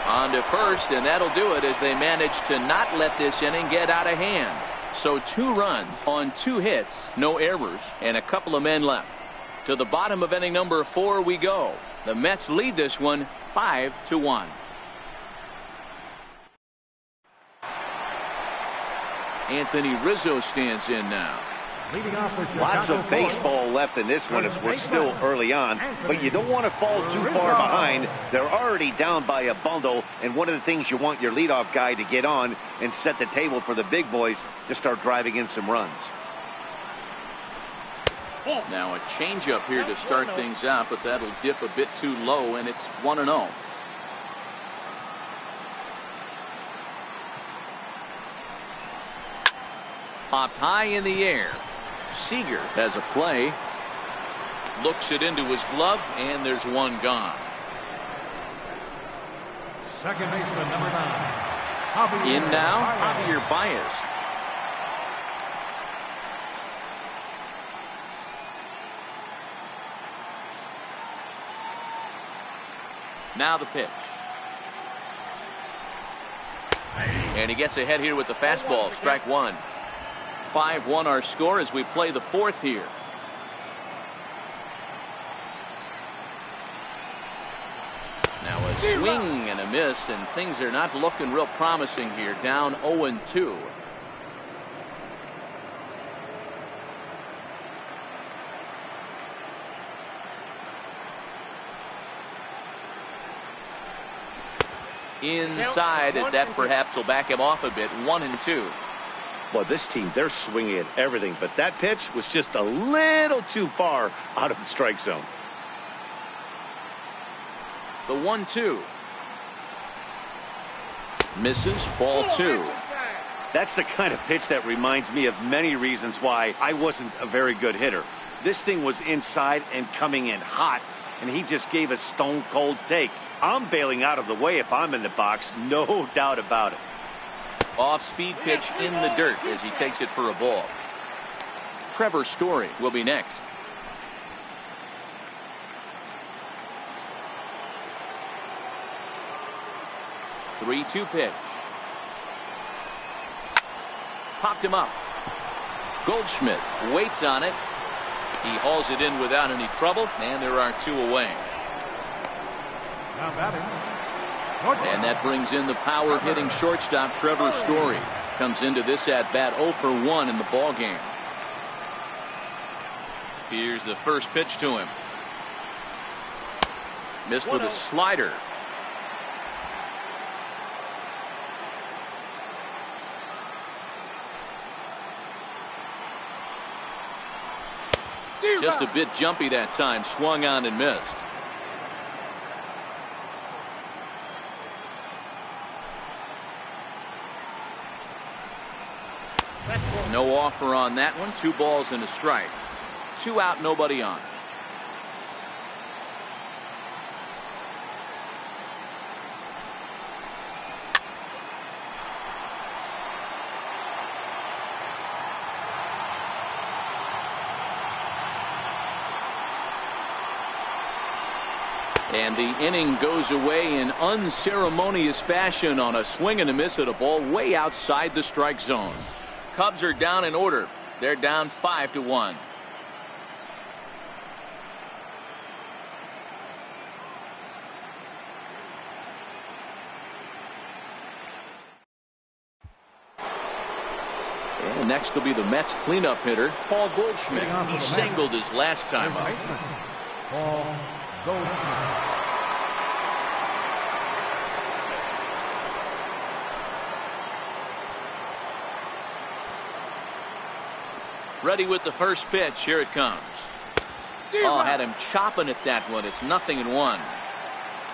On to first, and that'll do it as they manage to not let this inning get out of hand. So 2 runs on 2 hits, no errors, and a couple of men left. To the bottom of inning number 4 we go. The Mets lead this one 5-1. Anthony Rizzo stands in now. Lots of baseball left in this one as we're still early on, but you don't want to fall too far behind. They're already down by a bundle, and one of the things you want your leadoff guy to get on and set the table for the big boys to start driving in some runs. Now a changeup here to start things out, but that'll dip a bit too low, and it's 1-0. Popped high in the air. Seager has a play. Looks it into his glove, and there's one gone. Second baseman, number 9. In now, Javier Baez. Now the pitch. And he gets ahead here with the fastball, strike 1. 5-1 our score as we play the 4th here. Now a swing and a miss, and things are not looking real promising here. Down 0-2. Inside, as that perhaps will back him off a bit. 1-2. Well, this team, they're swinging at everything, but that pitch was just a little too far out of the strike zone. The 1-2. Misses, ball 2. That's the kind of pitch that reminds me of many reasons why I wasn't a very good hitter. This thing was inside and coming in hot, and he just gave a stone-cold take. I'm bailing out of the way if I'm in the box, no doubt about it. Off-speed pitch in the dirt as he takes it for a ball. Trevor Story will be next. The 3-2 pitch. Popped him up. Goldschmidt waits on it. He hauls it in without any trouble, and there are 2 away. Now batting. And that brings in the power-hitting shortstop Trevor Story. Comes into this at-bat 0 for 1 in the ballgame. Here's the first pitch to him. Missed with a slider. Just a bit jumpy that time. Swung on and missed. No no offer on that one. 2 balls and a strike. 2 out, nobody on. And the inning goes away in unceremonious fashion on a swing and a miss at a ball way outside the strike zone. Cubs are down in order. They're down 5-1. And next will be the Mets cleanup hitter, Paul Goldschmidt. He singled his last time up. Paul Goldschmidt. Ready with the first pitch. Here it comes. Oh, had him chopping at that one. It's 0-1.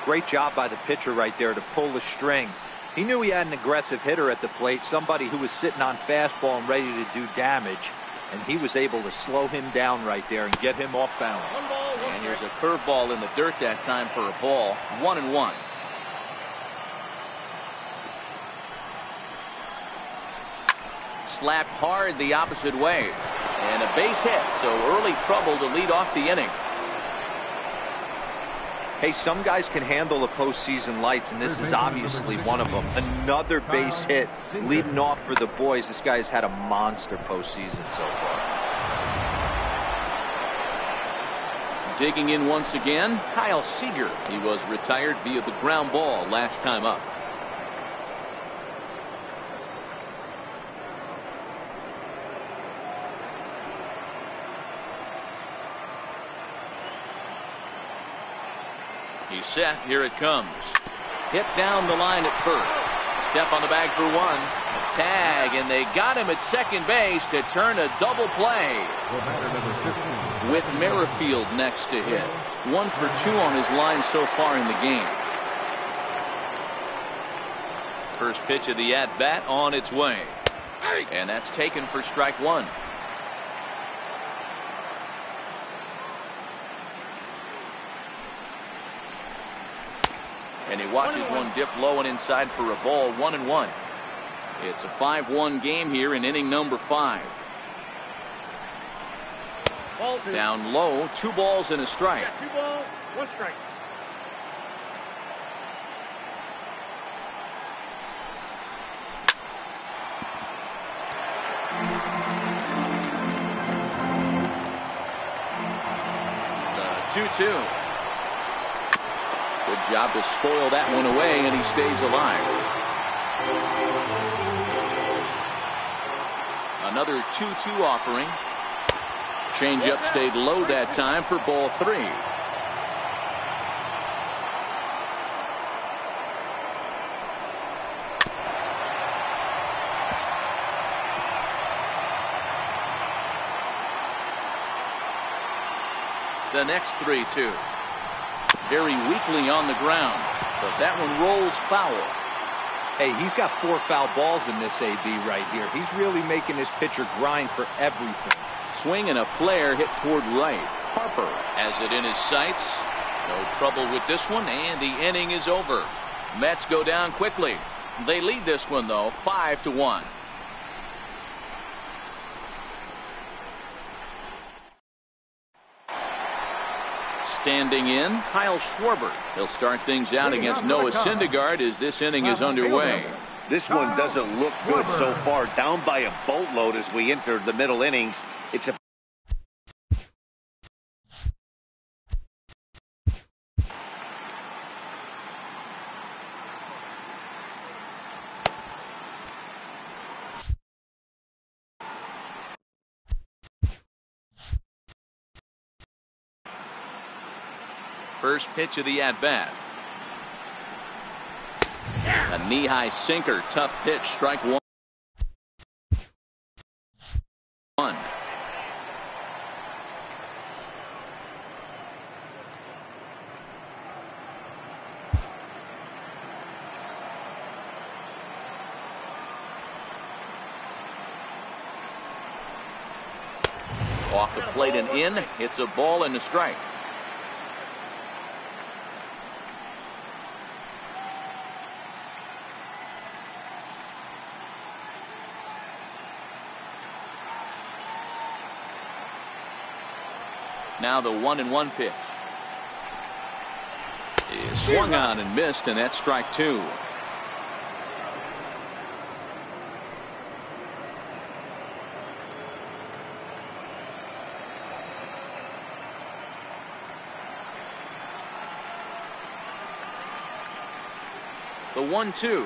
Great job by the pitcher right there to pull the string. He knew he had an aggressive hitter at the plate, somebody who was sitting on fastball and ready to do damage, and he was able to slow him down right there and get him off balance. And here's a curveball in the dirt that time for a ball. 1-1. Slapped hard the opposite way. And a base hit, so early trouble to lead off the inning. Hey, some guys can handle the postseason lights, and this is obviously one of them. Another base hit leading off for the boys. This guy has had a monster postseason so far. Digging in once again, Kyle Seager. He was retired via the ground ball last time up. He's set. Here it comes. Hit down the line at first. Step on the bag for 1. A tag, and they got him at second base to turn a double play. With Merrifield next to hit. 1 for 2 on his line so far in the game. First pitch of the at-bat on its way. And that's taken for strike 1. And he watches one dip low and inside for a ball. 1-1. It's a 5-1 game here in inning number 5. Down low, 2 balls and a strike. 2 balls, 1 strike. The 2-2. Good job to spoil that one away, and he stays alive. Another 2-2 offering. Changeup stayed low that time for ball 3. The next 3-2. Very weakly on the ground, but that one rolls foul. Hey, he's got 4 foul balls in this AB right here. He's really making this pitcher grind for everything. Swing and a flare hit toward right. Harper has it in his sights. No trouble with this one, and the inning is over. Mets go down quickly. They lead this one, though, 5-1. Standing in, Kyle Schwarber. He'll start things out against Noah Syndergaard as this inning is underway. This one doesn't look good so far. Down by a boatload as we enter the middle innings. It's a First pitch of the at-bat. A knee-high sinker. Tough pitch. Strike 1. Off the plate and in. It's a ball and a strike. Now the 1-1 pitch is swung on and missed, and that's strike two. The 1-2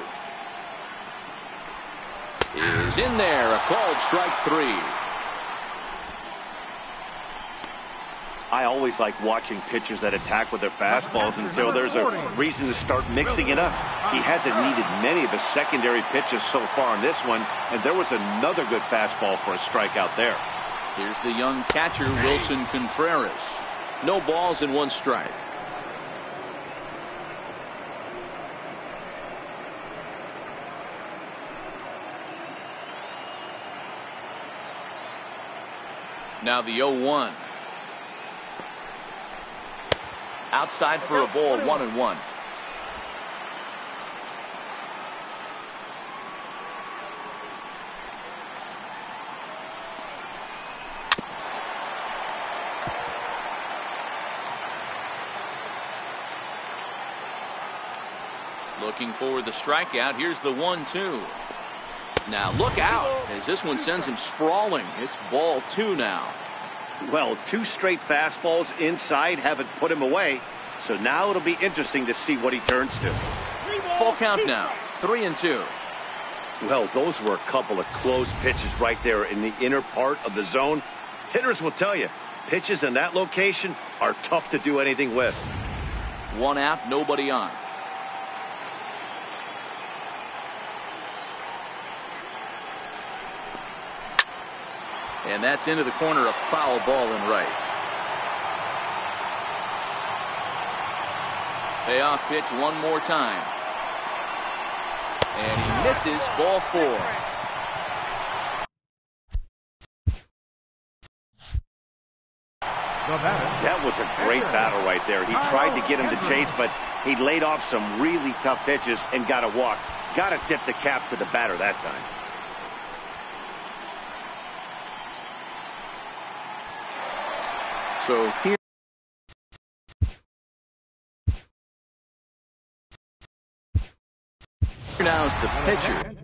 is in there. A called strike three. I always like watching pitchers that attack with their fastballs until there's a reason to start mixing it up. He hasn't needed many of his secondary pitches so far in this one, and there was another good fastball for a strikeout there. Here's the young catcher, Wilson Contreras. No balls and one strike. Now the 0-1. Outside for a ball, 1-1. Looking for the strikeout. Here's the 1-2. Now look out as this one sends him sprawling. It's ball two now. Well, two straight fastballs inside haven't put him away. So now it'll be interesting to see what he turns to. Full count now. 3-2. Well, those were a couple of close pitches right there in the inner part of the zone. Hitters will tell you, pitches in that location are tough to do anything with. One out, nobody on. And that's into the corner, a foul ball in right. Payoff pitch one more time. And he misses, ball four. That was a great battle right there. He tried to get him to chase, but he laid off some really tough pitches and got a walk. Got to tip the cap to the batter that time. So here now is the pitcher.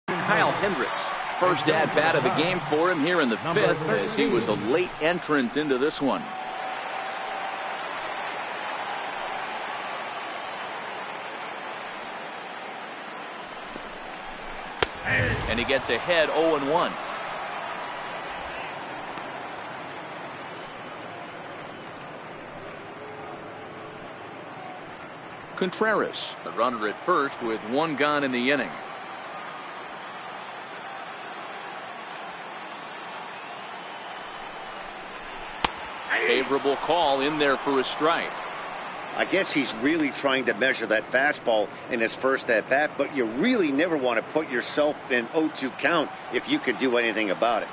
Kyle Hendricks. First at bat of the game for him here in the fifth, as he was a late entrant into this one. And he gets ahead 0-1. Contreras, the runner at first with one gone in the inning. Favorable call in there for a strike. I guess he's really trying to measure that fastball in his first at bat, but you really never want to put yourself in 0-2 count if you could do anything about it.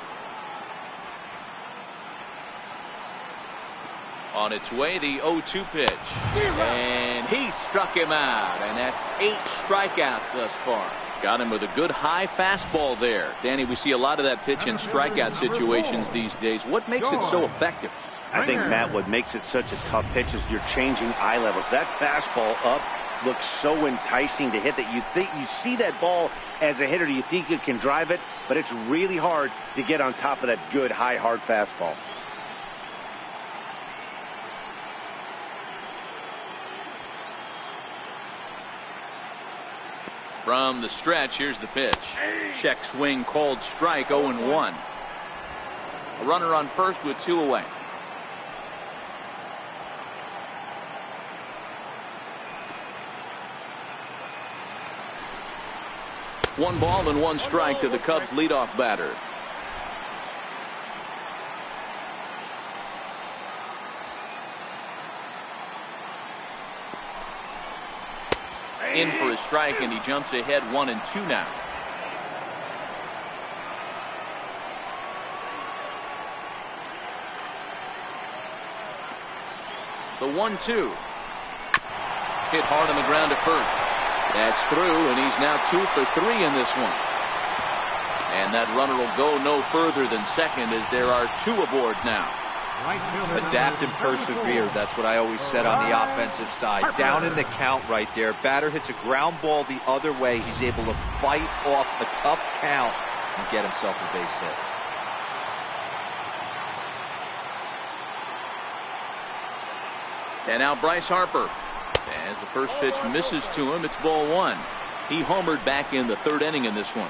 On its way, the 0-2 pitch. And he struck him out. And that's 8 strikeouts thus far. Got him with a good high fastball there. Danny, we see a lot of that pitch in strikeout situations these days. What makes it so effective? I think, Matt, what makes it such a tough pitch is you're changing eye levels. That fastball up looks so enticing to hit that you see that ball as a hitter, you think you can drive it, but it's really hard to get on top of that good, high, hard fastball. From the stretch, here's the pitch. Check swing, called strike, 0-1. A runner on first with 2 away. One ball and one strike to the Cubs leadoff batter. In for a strike, and he jumps ahead 1-2 now. The 1-2. Hit hard on the ground to first. That's through, and he's now 2 for 3 in this one. And that runner will go no further than second as there are 2 aboard now. Adapt and persevere. That's what I always said on the offensive side. Down in the count right there. Batter hits a ground ball the other way. He's able to fight off a tough count and get himself a base hit. And now Bryce Harper. As the first pitch misses to him, it's ball 1. He homered back in the 3rd inning in this one.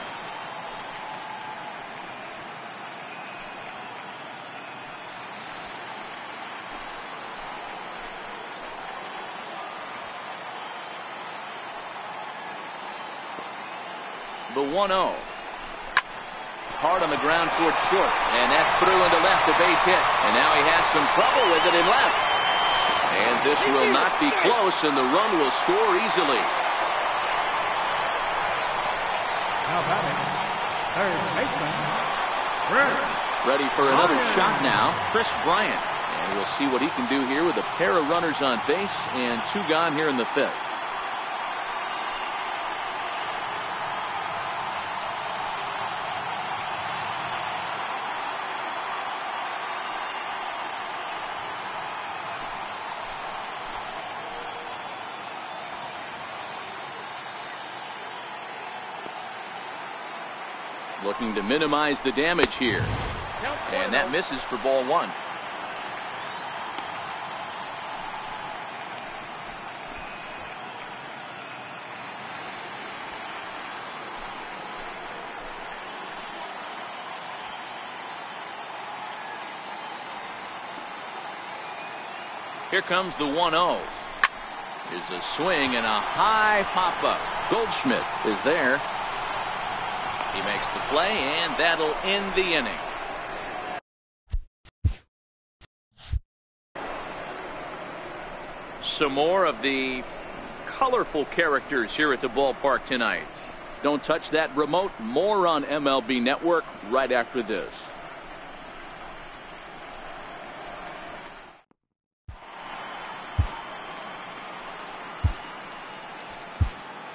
The 1-0. Hard on the ground towards short, and that's through into left, a base hit. And now he has some trouble with it in left. And this will not be close, and the run will score easily. Now batting, third baseman, ready for another shot now, Chris Bryant. And we'll see what he can do here with a pair of runners on base and 2 gone here in the 5th. Looking to minimize the damage here. And that misses for ball 1. Here comes the 1-0. Here's a swing and a high pop-up. Goldschmidt is there. He makes the play, and that'll end the inning. Some more of the colorful characters here at the ballpark tonight. Don't touch that remote. More on MLB Network right after this.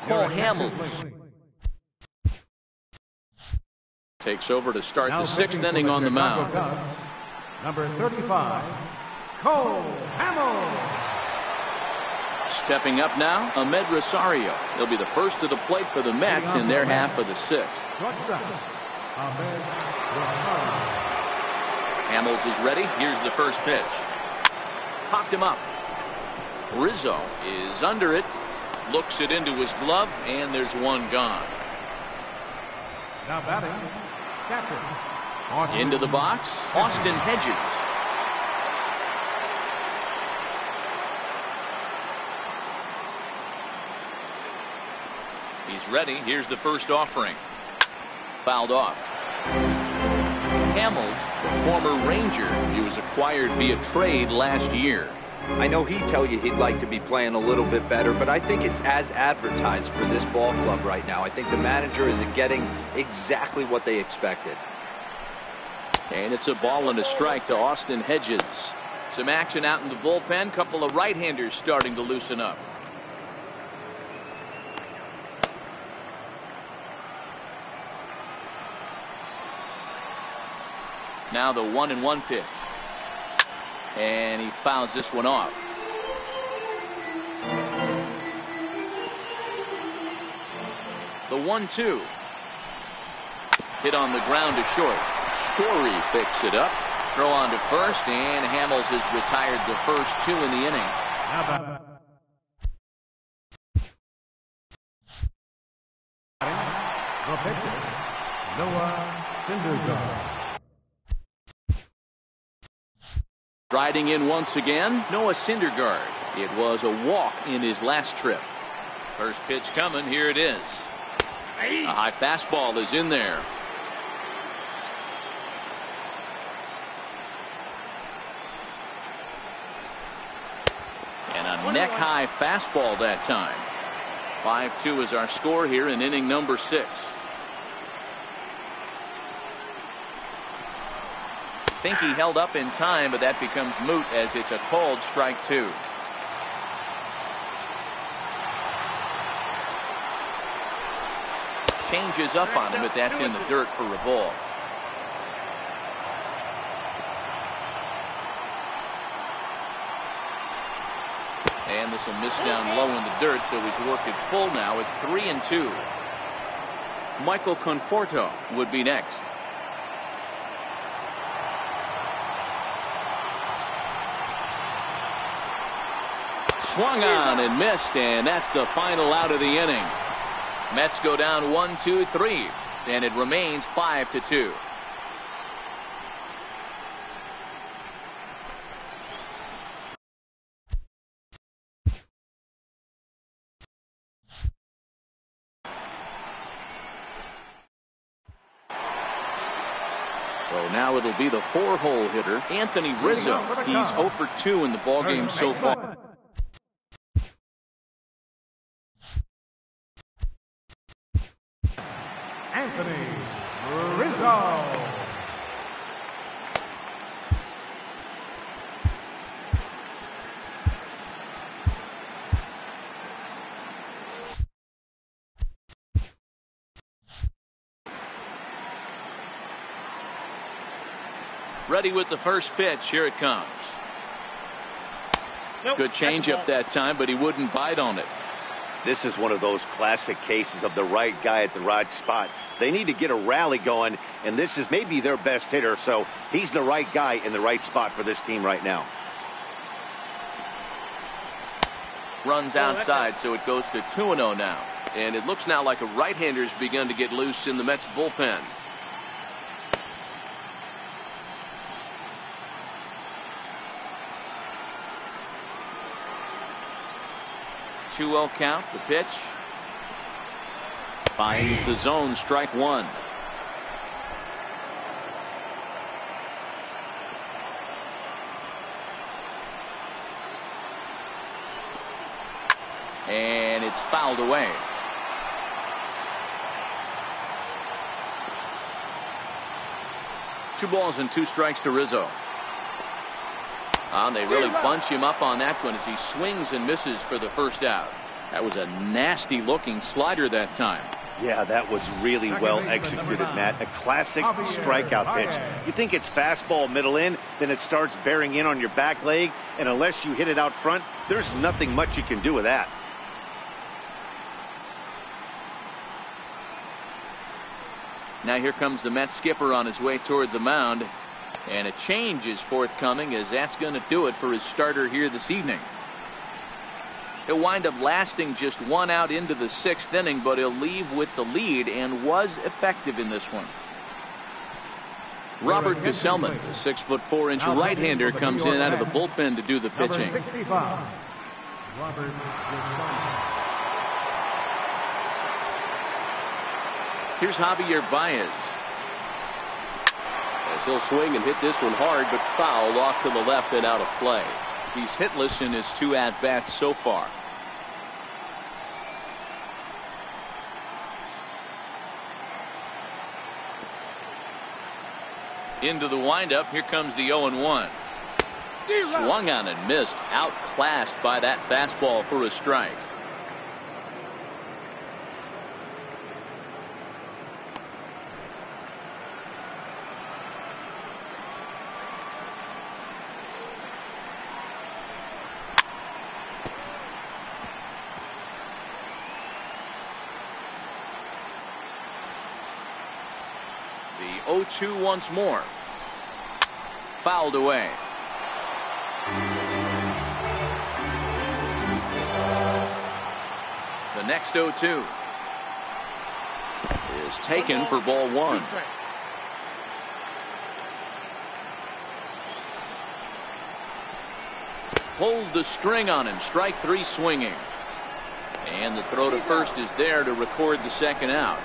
Cole Hamels takes over to start the 6th inning on the mound. Number 35, Cole Hamels. Stepping up now, Ahmed Rosario. He'll be the first to the plate for the Mets in their half of the 6th. Hamels is ready. Here's the first pitch. Popped him up. Rizzo is under it. Looks it into his glove, and there's 1 gone. Now batting, captain. Into the box, Austin Hedges. He's ready. Here's the first offering. Fouled off. Hamels, the former Ranger, he was acquired via trade last year. I know he'd tell you he'd like to be playing a little bit better, but I think it's as advertised for this ball club right now. I think the manager is getting exactly what they expected. And it's a ball and a strike to Austin Hedges. Some action out in the bullpen. Couple of right-handers starting to loosen up. Now the 1-1 pitch. And he fouls this one off. The 1-2. Hit on the ground to short. Story picks it up. Throw on to first, and Hamels has retired the first 2 in the inning. How about the pitcher, Noah Syndergaard. Riding in once again, Noah Syndergaard. It was a walk in his last trip. First pitch coming. Here it is. A high fastball is in there. And a neck-high fastball that time. 5-2 is our score here in inning number 6. think he held up in time, but that becomes moot as it's a called strike 2. Changes up on him, but that's in the dirt for a ball. And this will miss down low in the dirt, so he's worked it full now at 3-2. Michael Conforto would be next. Swung on and missed, and that's the final out of the inning. Mets go down 1-2-3, and it remains 5-2. So now it'll be the 4-hole hitter, Anthony Rizzo. He's 0 for 2 in the ballgame so far. Anthony Rizzo. Ready with the first pitch. Here it comes. Nope, good changeup that time, but he wouldn't bite on it. This is one of those classic cases of the right guy at the right spot. They need to get a rally going, and this is maybe their best hitter, so he's the right guy in the right spot for this team right now. Runs outside, so it goes to 2-0 now. And it looks now like a right-hander's begun to get loose in the Mets bullpen. Two-0 count. The pitch finds the zone. Strike 1. And it's fouled away. Two balls and 2 strikes to Rizzo. They really bunch him up on that one as he swings and misses for the first out. That was a nasty looking slider that time. Yeah, that was really well executed, Matt. A classic strikeout pitch. You think it's fastball middle in, then it starts bearing in on your back leg, and unless you hit it out front, there's nothing much you can do with that. Now here comes the Mets skipper on his way toward the mound. And a change is forthcoming, as that's going to do it for his starter here this evening. He'll wind up lasting just 1 out into the 6th inning, but he'll leave with the lead and was effective in this one. Robert Gesellman, the 6'4" right-hander, comes in out of the bullpen to do the pitching. Here's Javier Baez. As he'll swing and hit this one hard, but foul off to the left and out of play. He's hitless in his 2 at-bats so far. Into the windup. Here comes the 0-1. Swung on and missed. Outclassed by that fastball for a strike. The 0-2 once more. Fouled away. The next 0-2 is taken for ball 1. Pulled the string on him. Strike 3 swinging. And the throw to first is there to record the second out.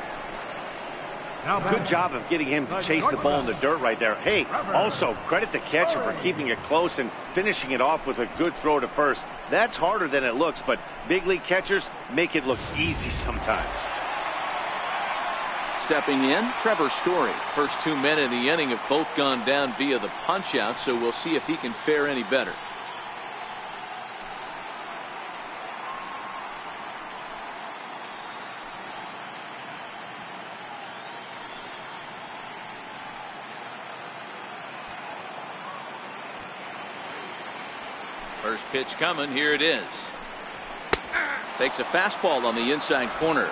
Good job of getting him to chase the ball in the dirt right there. Hey, also credit the catcher for keeping it close and finishing it off with a good throw to first. That's harder than it looks, but big league catchers make it look easy sometimes. Stepping in, Trevor Story. First 2 men in the inning have both gone down via the punch out, so we'll see if he can fare any better. First pitch coming. Here it is. Takes a fastball on the inside corner.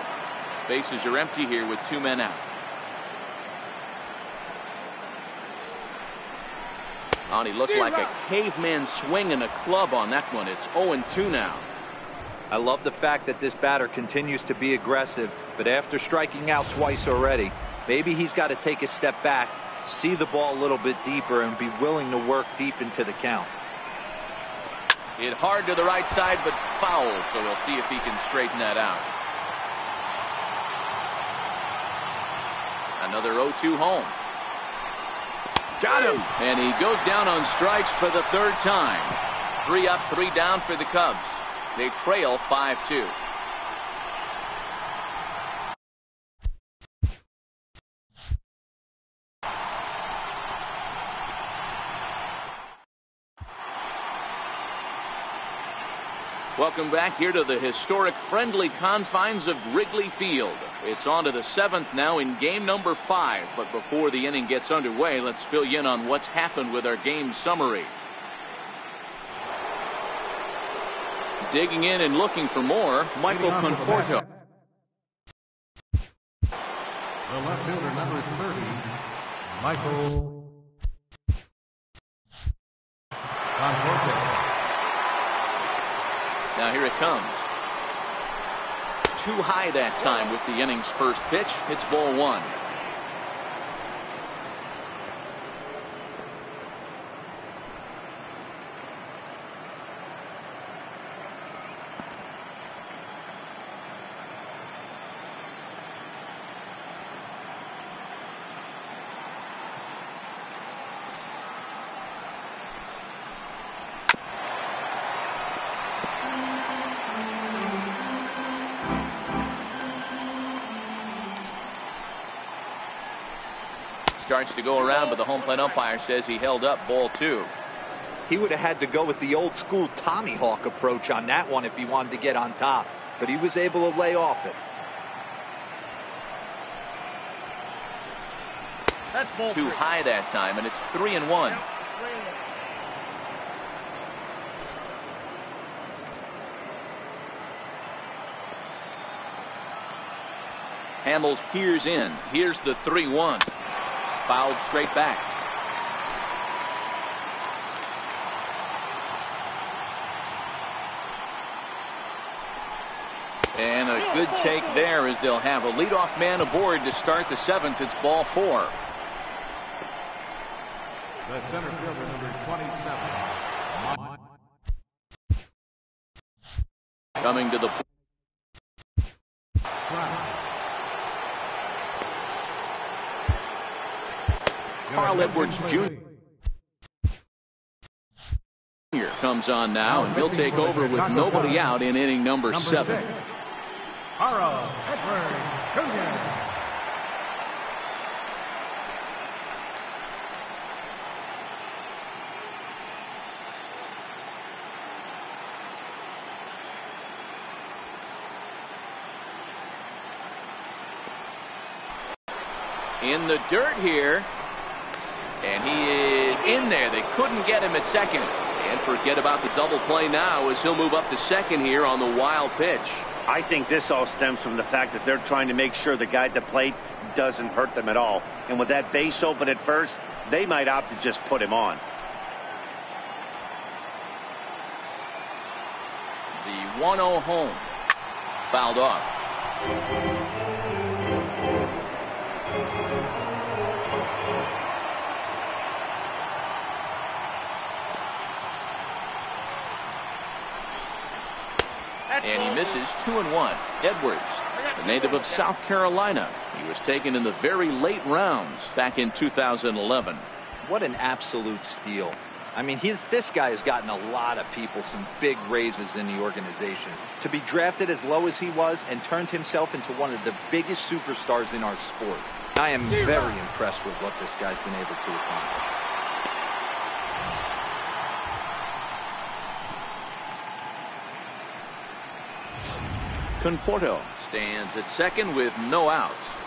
Bases are empty here with 2 men out. And he looked like a caveman swinging a club on that one. It's 0-2 now. I love the fact that this batter continues to be aggressive, but after striking out twice already, maybe he's got to take a step back, see the ball a little bit deeper, and be willing to work deep into the count. Hit hard to the right side, but foul, so we'll see if he can straighten that out. Another 0-2 home. Got him! And he goes down on strikes for the 3rd time. 3 up, 3 down for the Cubs. They trail 5-2. Welcome back here to the historic friendly confines of Wrigley Field. It's on to the 7th now in game number 5. But before the inning gets underway, let's fill you in on what's happened with our game summary. Digging in and looking for more, Michael Conforto. The left fielder, number 30, Michael Conforto. Now here it comes. Too high that time with the inning's first pitch. It's ball 1. Starts to go around, but the home plate umpire says he held up ball 2. He would have had to go with the old school Tommy Hawk approach on that one if he wanted to get on top, but he was able to lay off it. That's ball Too 3. high that time, and it's 3-1. Hamels peers in. Here's the 3-1. Fouled straight back. And a good take there as they'll have a leadoff man aboard to start the 7th. It's ball 4. The center fielder, number 27. Coming to the Carl Edwards Jr. comes on now, and he'll take over with nobody out in inning number 7. Carl Edwards Jr. In the dirt here. And he is in there. They couldn't get him at second. And forget about the double play now as he'll move up to second here on the wild pitch. I think this all stems from the fact that they're trying to make sure the guy at the plate doesn't hurt them at all. And with that base open at first, they might opt to just put him on. The 1-0 home. Fouled off. And he misses 2-1. Edwards, the native of South Carolina. He was taken in the very late rounds back in 2011. What an absolute steal. I mean, this guy has gotten a lot of people some big raises in the organization. To be drafted as low as he was and turned himself into one of the biggest superstars in our sport. I am very impressed with what this guy's been able to accomplish. Conforto stands at second with no outs.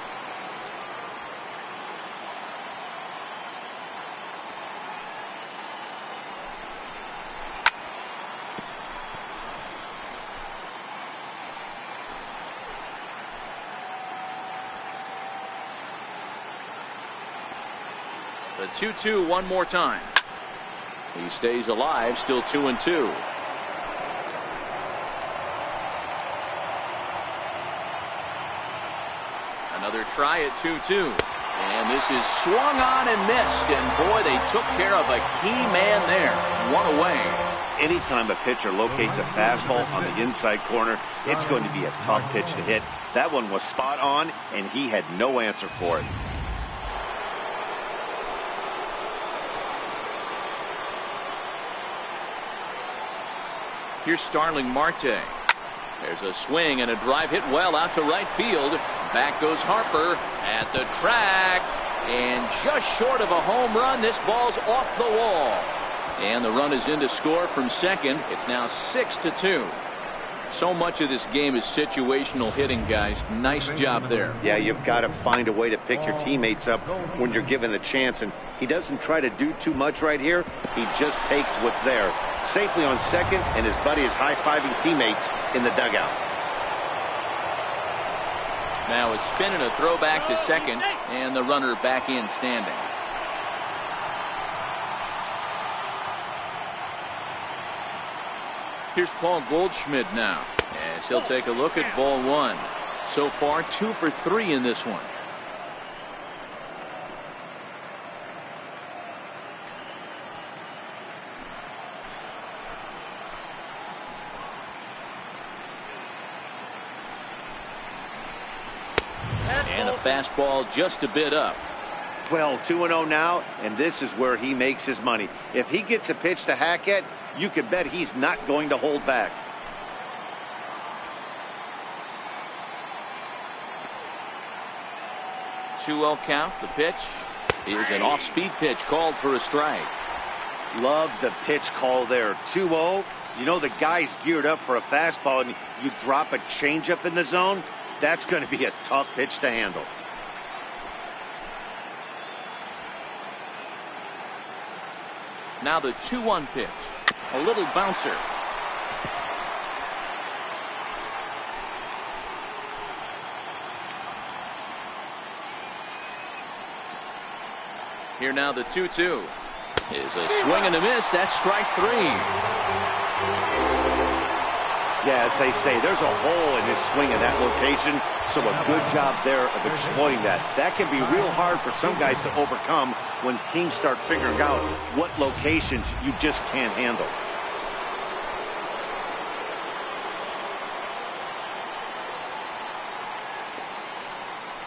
The 2-2 one more time. He stays alive, still 2-2. Another try at 2-2. And this is swung on and missed. And boy, they took care of a key man there. One away. Anytime a pitcher locates a fastball on the inside corner, it's going to be a tough pitch to hit. That one was spot on, and he had no answer for it. Here's Starling Marte. There's a swing and a drive hit well out to right field. Back goes Harper at the track. And just short of a home run, this ball's off the wall. And the run is in to score from second. It's now 6-2. So much of this game is situational hitting, guys. Nice job there. Yeah, you've got to find a way to pick your teammates up when you're given the chance. And he doesn't try to do too much right here. He just takes what's there. Safely on second, and his buddy is high-fiving teammates in the dugout. Now a spin and a throw back to second, and the runner back in standing. Here's Paul Goldschmidt now, as he'll take a look at ball one. So far, 2 for 3 in this one. And a fastball just a bit up. Well, 2-0 now, and this is where he makes his money. If he gets a pitch to hack at, you can bet he's not going to hold back. Two-0 count. The pitch is an off-speed pitch called for a strike. Love the pitch call there. 2-0. You know the guy's geared up for a fastball, and you drop a changeup in the zone. That's going to be a tough pitch to handle. Now the 2-1 pitch. A little bouncer. Here now the 2-2 is a swing and a miss. That's strike 3. Yeah, as they say, there's a hole in his swing in that location, so a good job there of exploiting that. That can be real hard for some guys to overcome when teams start figuring out what locations you just can't handle.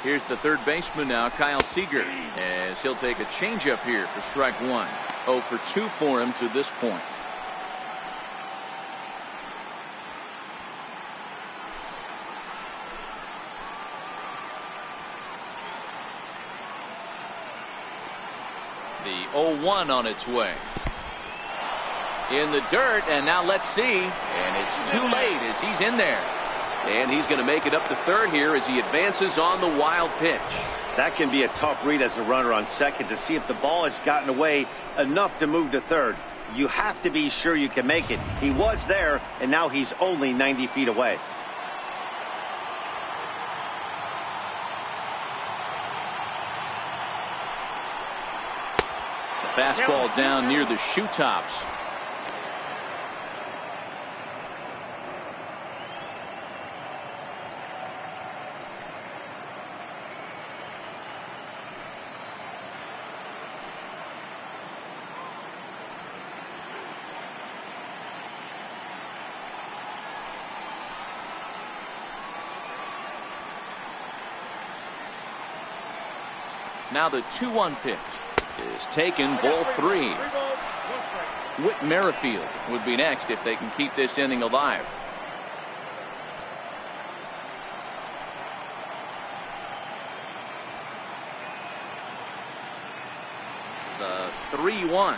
Here's the third baseman now, Kyle Seager, as he'll take a changeup here for strike 1. 0 for 2 for him to this point. The 0-1 on its way. In the dirt, and now let's see. And it's too late as he's in there. And he's going to make it up to third here as he advances on the wild pitch. That can be a tough read as a runner on second to see if the ball has gotten away enough to move to third. You have to be sure you can make it. He was there, and now he's only 90 feet away. The fastball down near the shoe tops. Now the 2-1 pitch is taken, ball 3. Whit Merrifield would be next if they can keep this inning alive. The 3-1.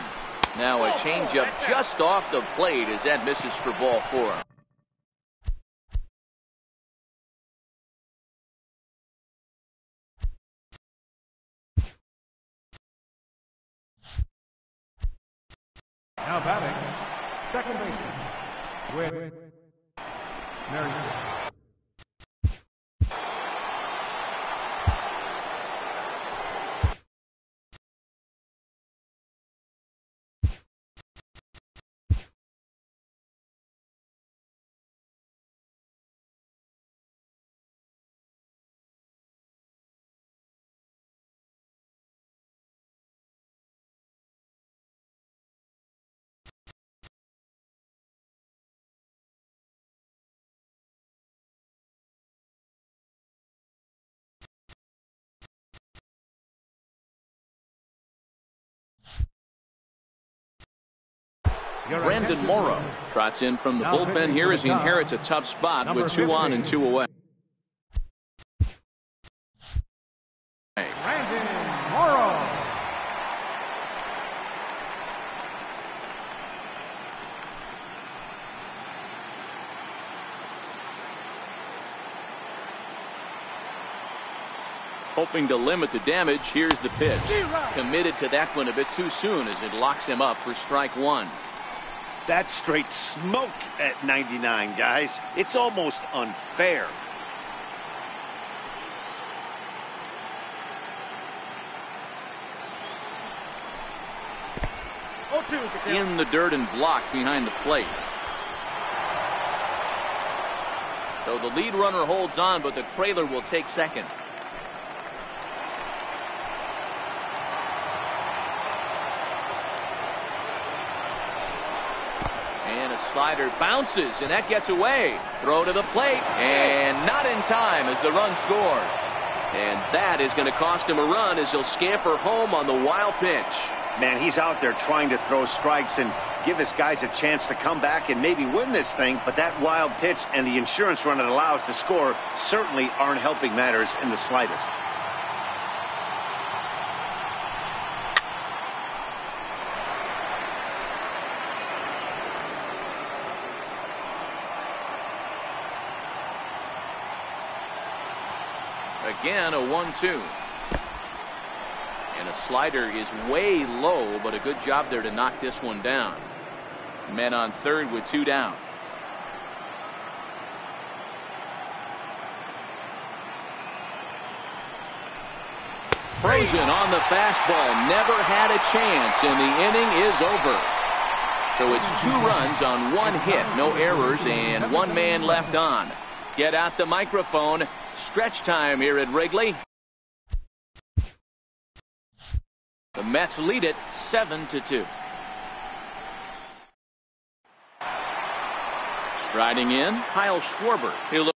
Now a changeup just off the plate as that misses for ball 4. Now batting, second baseman, Whit Merrifield. Brandon Morrow trots in from the bullpen here as he inherits a tough spot with 2 on and 2 away. Brandon Morrow. Hoping to limit the damage, here's the pitch. Committed to that one a bit too soon as it locks him up for strike 1. That's straight smoke at 99, guys. It's almost unfair. In the dirt and blocked behind the plate. So the lead runner holds on, but the trailer will take second. And a slider bounces, and that gets away. Throw to the plate, and not in time as the run scores. And that is going to cost him a run as he'll scamper home on the wild pitch. Man, he's out there trying to throw strikes and give his guys a chance to come back and maybe win this thing, but that wild pitch and the insurance run it allows to score certainly aren't helping matters in the slightest. Again, a 1-2. And a slider is way low, but a good job there to knock this one down. Men on third with 2 down. Frozen on the fastball. Never had a chance, and the inning is over. So it's 2 runs on 1 hit, no errors, and 1 man left on. Get out the microphone. Stretch time here at Wrigley. The Mets lead it 7-2. Striding in, Kyle Schwarber. He'll look.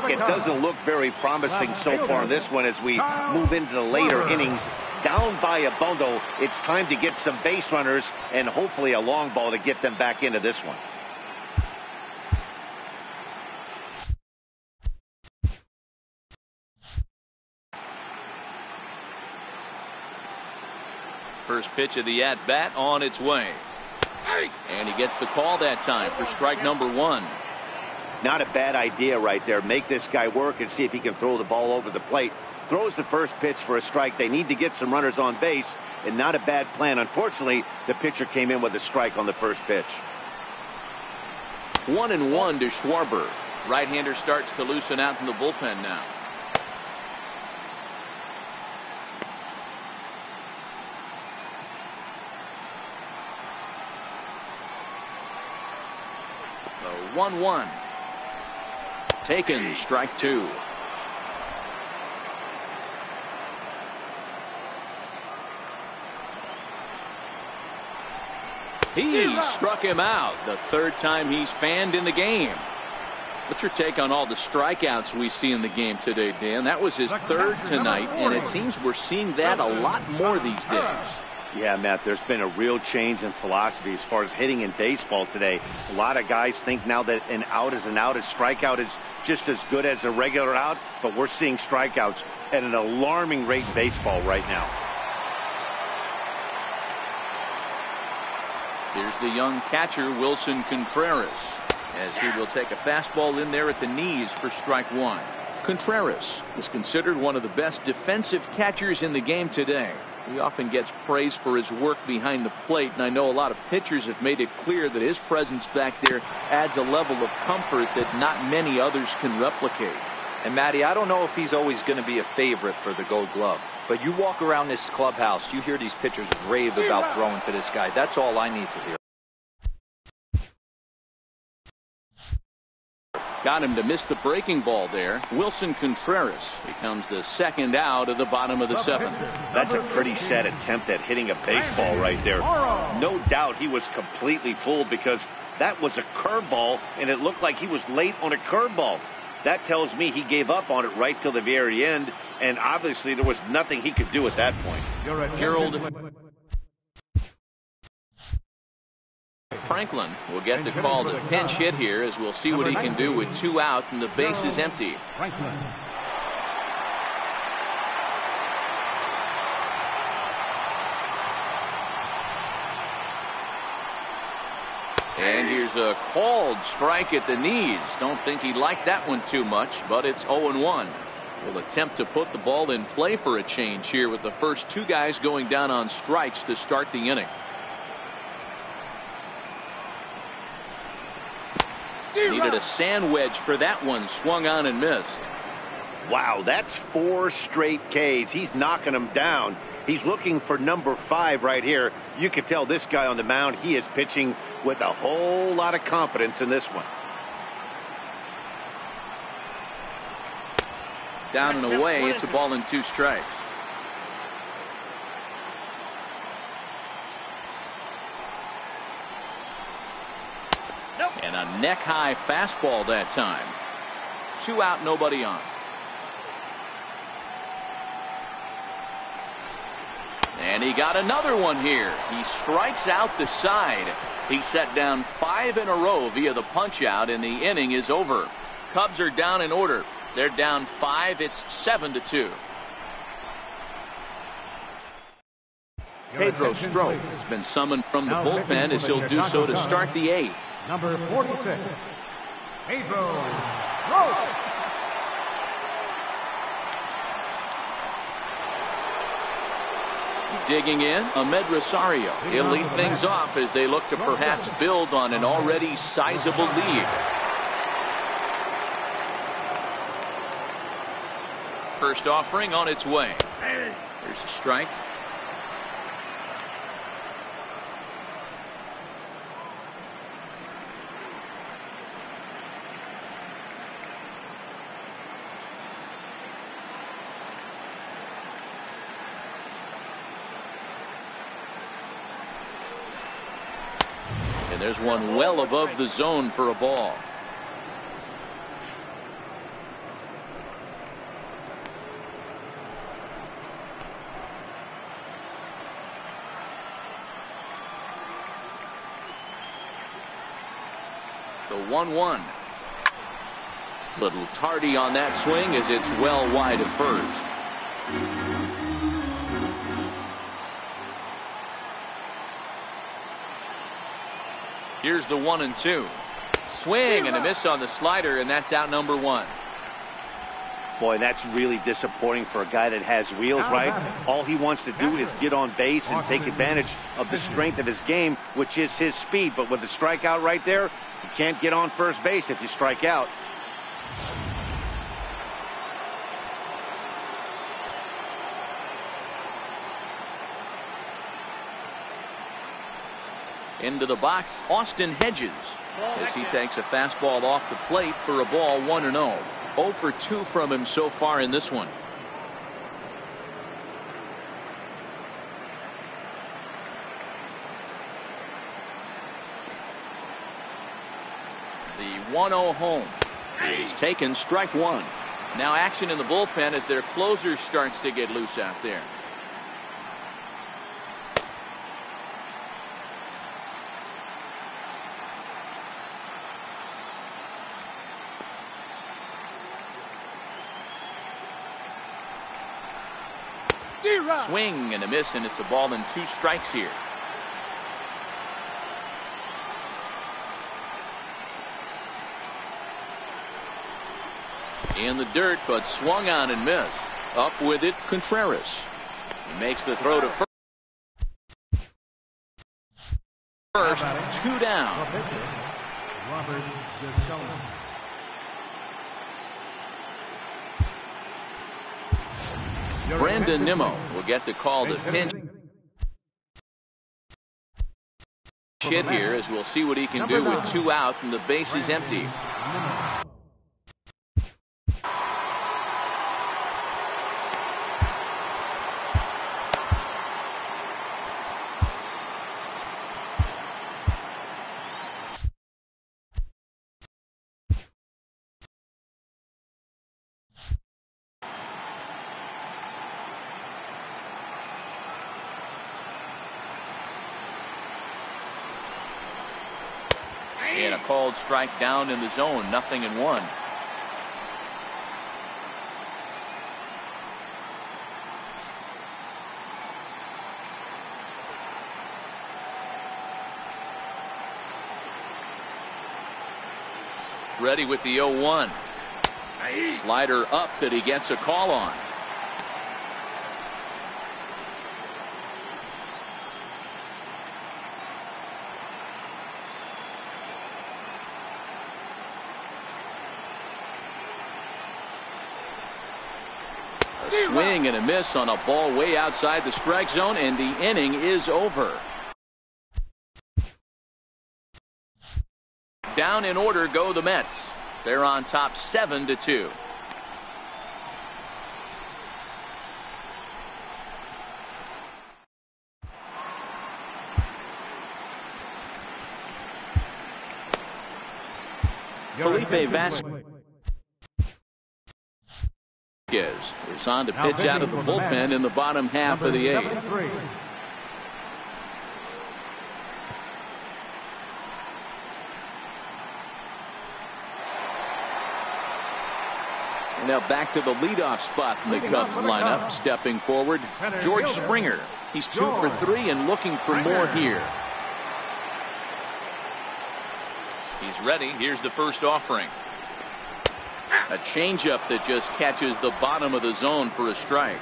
It doesn't look very promising so far in this one as we move into the later innings. Down by a bundle, it's time to get some base runners and hopefully a long ball to get them back into this one. First pitch of the at-bat on its way. And he gets the call that time for strike number 1. Not a bad idea right there. Make this guy work and see if he can throw the ball over the plate. Throws the first pitch for a strike. They need to get some runners on base, and not a bad plan. Unfortunately, the pitcher came in with a strike on the first pitch. 1-1 to Schwarber. Right-hander starts to loosen out in the bullpen now. The 1-1. Taken, strike 2. He struck him out. The 3rd time he's fanned in the game. What's your take on all the strikeouts we see in the game today, Dan? That was his third tonight, and it seems we're seeing that a lot more these days. Yeah, Matt, there's been a real change in philosophy as far as hitting in baseball today. A lot of guys think now that an out is an out. A strikeout is just as good as a regular out, but we're seeing strikeouts at an alarming rate in baseball right now. Here's the young catcher, Wilson Contreras, as he will take a fastball in there at the knees for strike one. Contreras is considered one of the best defensive catchers in the game today. He often gets praise for his work behind the plate, and I know a lot of pitchers have made it clear that his presence back there adds a level of comfort that not many others can replicate. And Matty, I don't know if he's always going to be a favorite for the Gold Glove, but you walk around this clubhouse, you hear these pitchers rave about throwing to this guy. That's all I need to hear. Got him to miss the breaking ball there. Wilson Contreras becomes the second out of the bottom of the seventh. That's a pretty sad attempt at hitting a baseball right there. No doubt he was completely fooled because that was a curveball, and it looked like he was late on a curveball. That tells me he gave up on it right till the very end, and obviously there was nothing he could do at that point. Gerald Franklin will get the call to pinch hit here, as we'll see what he can do with two out and the base is empty. And here's a called strike at the knees. Don't think he liked that one too much, but it's 0-1. We'll attempt to put the ball in play for a change here with the first two guys going down on strikes to start the inning. Needed a sand wedge for that one. Swung on and missed. Wow, that's 4 straight Ks. He's knocking them down. He's looking for number 5 right here. You can tell this guy on the mound, he is pitching with a whole lot of confidence in this one. Down and away. It's a ball and 2 strikes. And a neck-high fastball that time. 2 out, nobody on. And he got another one here. He strikes out the side. He set down 5 in a row via the punch-out, and the inning is over. Cubs are down in order. They're down 5. It's 7-2. Pedro Strop has been summoned from the bullpen, as he'll do so to start the 8th. Number 46, Pedro Strop. Digging in, Ahmed Rosario. He'll lead things off as they look to perhaps build on an already sizable lead. First offering on its way. There's a strike. And there's one well above the zone for a ball. The 1-1. Little tardy on that swing as it's well wide of first. Here's the 1-2. Swing and a miss on the slider, and that's out number 1. Boy, that's really disappointing for a guy that has wheels, right? All he wants to do is get on base and take advantage of the strength of his game, which is his speed. But with the strikeout right there, you can't get on first base if you strike out. Into the box, Austin Hedges, as he takes a fastball off the plate for a ball, 1-0. 0 for 2 from him so far in this one. The 1-0 home. He's taken strike one. Now action in the bullpen as their closer starts to get loose out there. Swing and a miss, and it's a ball and 2 strikes here. In the dirt, but swung on and missed. Up with it, Contreras. He makes the throw to first. 2 down. Brandon Nimmo will get the call to pinch hit here, as we'll see what he can do with 2 out and the base is empty. And a called strike down in the zone, 0-1. Ready with the 0-1. Slider up that he gets a call on. Swing and a miss on a ball way outside the strike zone, and the inning is over. Down in order go the Mets. They're on top 7-2. Felipe Vasquez is on to pitch out of the bullpen in the bottom half of the 8th. Now back to the leadoff spot in the Cubs lineup. Stepping forward, George Springer. He's 2 for 3 and looking for more here. He's ready. Here's the first offering. A changeup that just catches the bottom of the zone for a strike.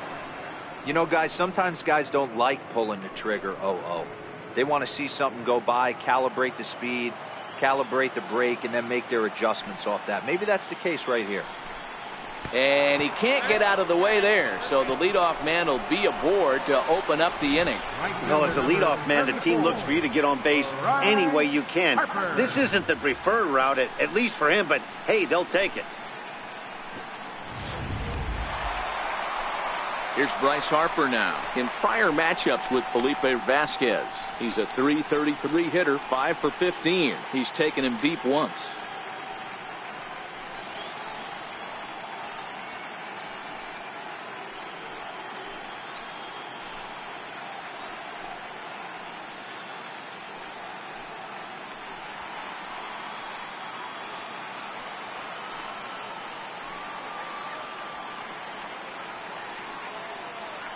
You know, guys, sometimes guys don't like pulling the trigger 0-0. They want to see something go by, calibrate the speed, calibrate the brake, and then make their adjustments off that. Maybe that's the case right here. And he can't get out of the way there, so the leadoff man will be aboard to open up the inning. Well, as a leadoff man, the team looks for you to get on base any way you can. This isn't the preferred route, at least for him, but hey, they'll take it. Here's Bryce Harper now. In prior matchups with Felipe Vasquez, he's a .333 hitter, 5 for 15. He's taken him deep once.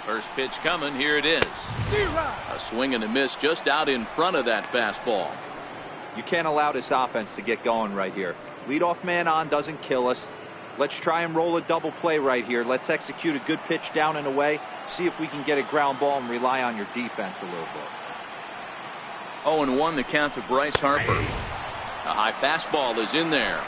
First pitch coming. Here it is. A swing and a miss just out in front of that fastball. You can't allow this offense to get going right here. Leadoff man on doesn't kill us. Let's try and roll a double play right here. Let's execute a good pitch down and away. See if we can get a ground ball and rely on your defense a little bit. 0-1 the count to Bryce Harper. A high fastball is in there.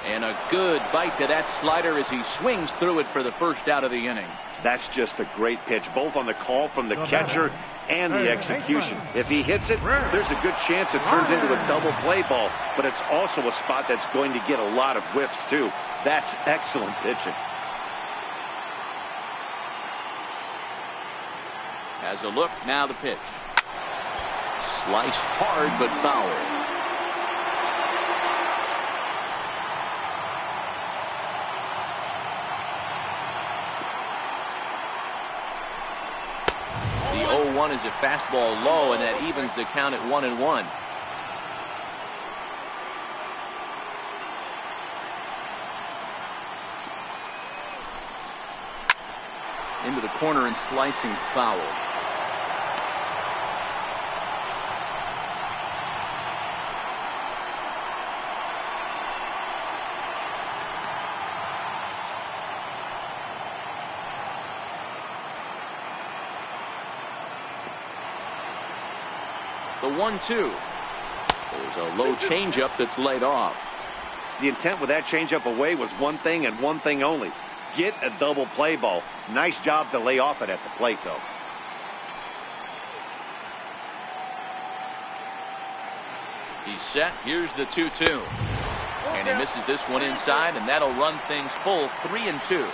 And a good bite to that slider as he swings through it for the first out of the inning. That's just a great pitch, both on the call from the catcher and the execution. If he hits it, there's a good chance it turns into a double play ball, but it's also a spot that's going to get a lot of whiffs too. That's excellent pitching. Has a look, now the pitch. Sliced hard, but foul. The 0-1 is a fastball low, and that evens the count at 1-1. Into the corner and slicing foul. The 1-2. There's a low changeup that's laid off. The intent with that changeup away was one thing and one thing only. Get a double play ball. Nice job to lay off it at the plate, though. He's set. Here's the 2-2. And he misses this one inside, and that'll run things full 3-2.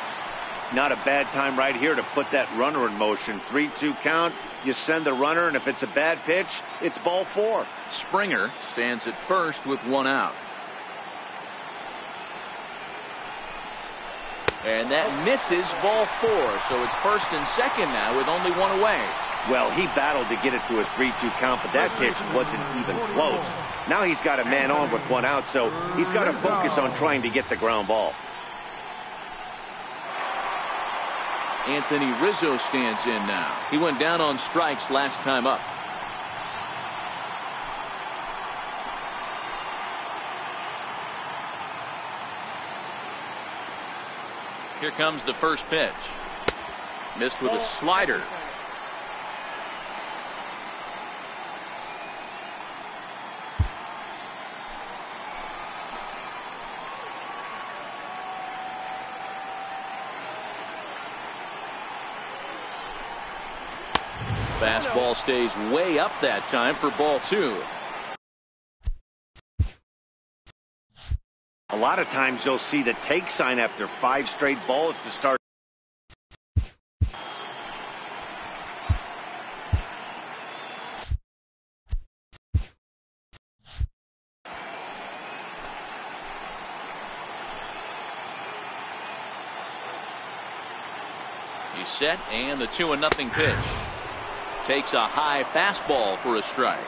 Not a bad time right here to put that runner in motion. 3-2 count. You send the runner, and if it's a bad pitch, it's ball 4. Springer stands at first with 1 out. And that misses, ball 4. So it's first and second now with only 1 away. Well, he battled to get it to a 3-2 count, but that pitch wasn't even close. Now he's got a man on with 1 out, so he's got to focus on trying to get the ground ball. Anthony Rizzo stands in now. He went down on strikes last time up. Here comes the first pitch. Missed with a slider. Fastball stays way up that time for ball 2. A lot of times you'll see the take sign after 5 straight balls to start. He's set, and the 2-0 pitch. Takes a high fastball for a strike.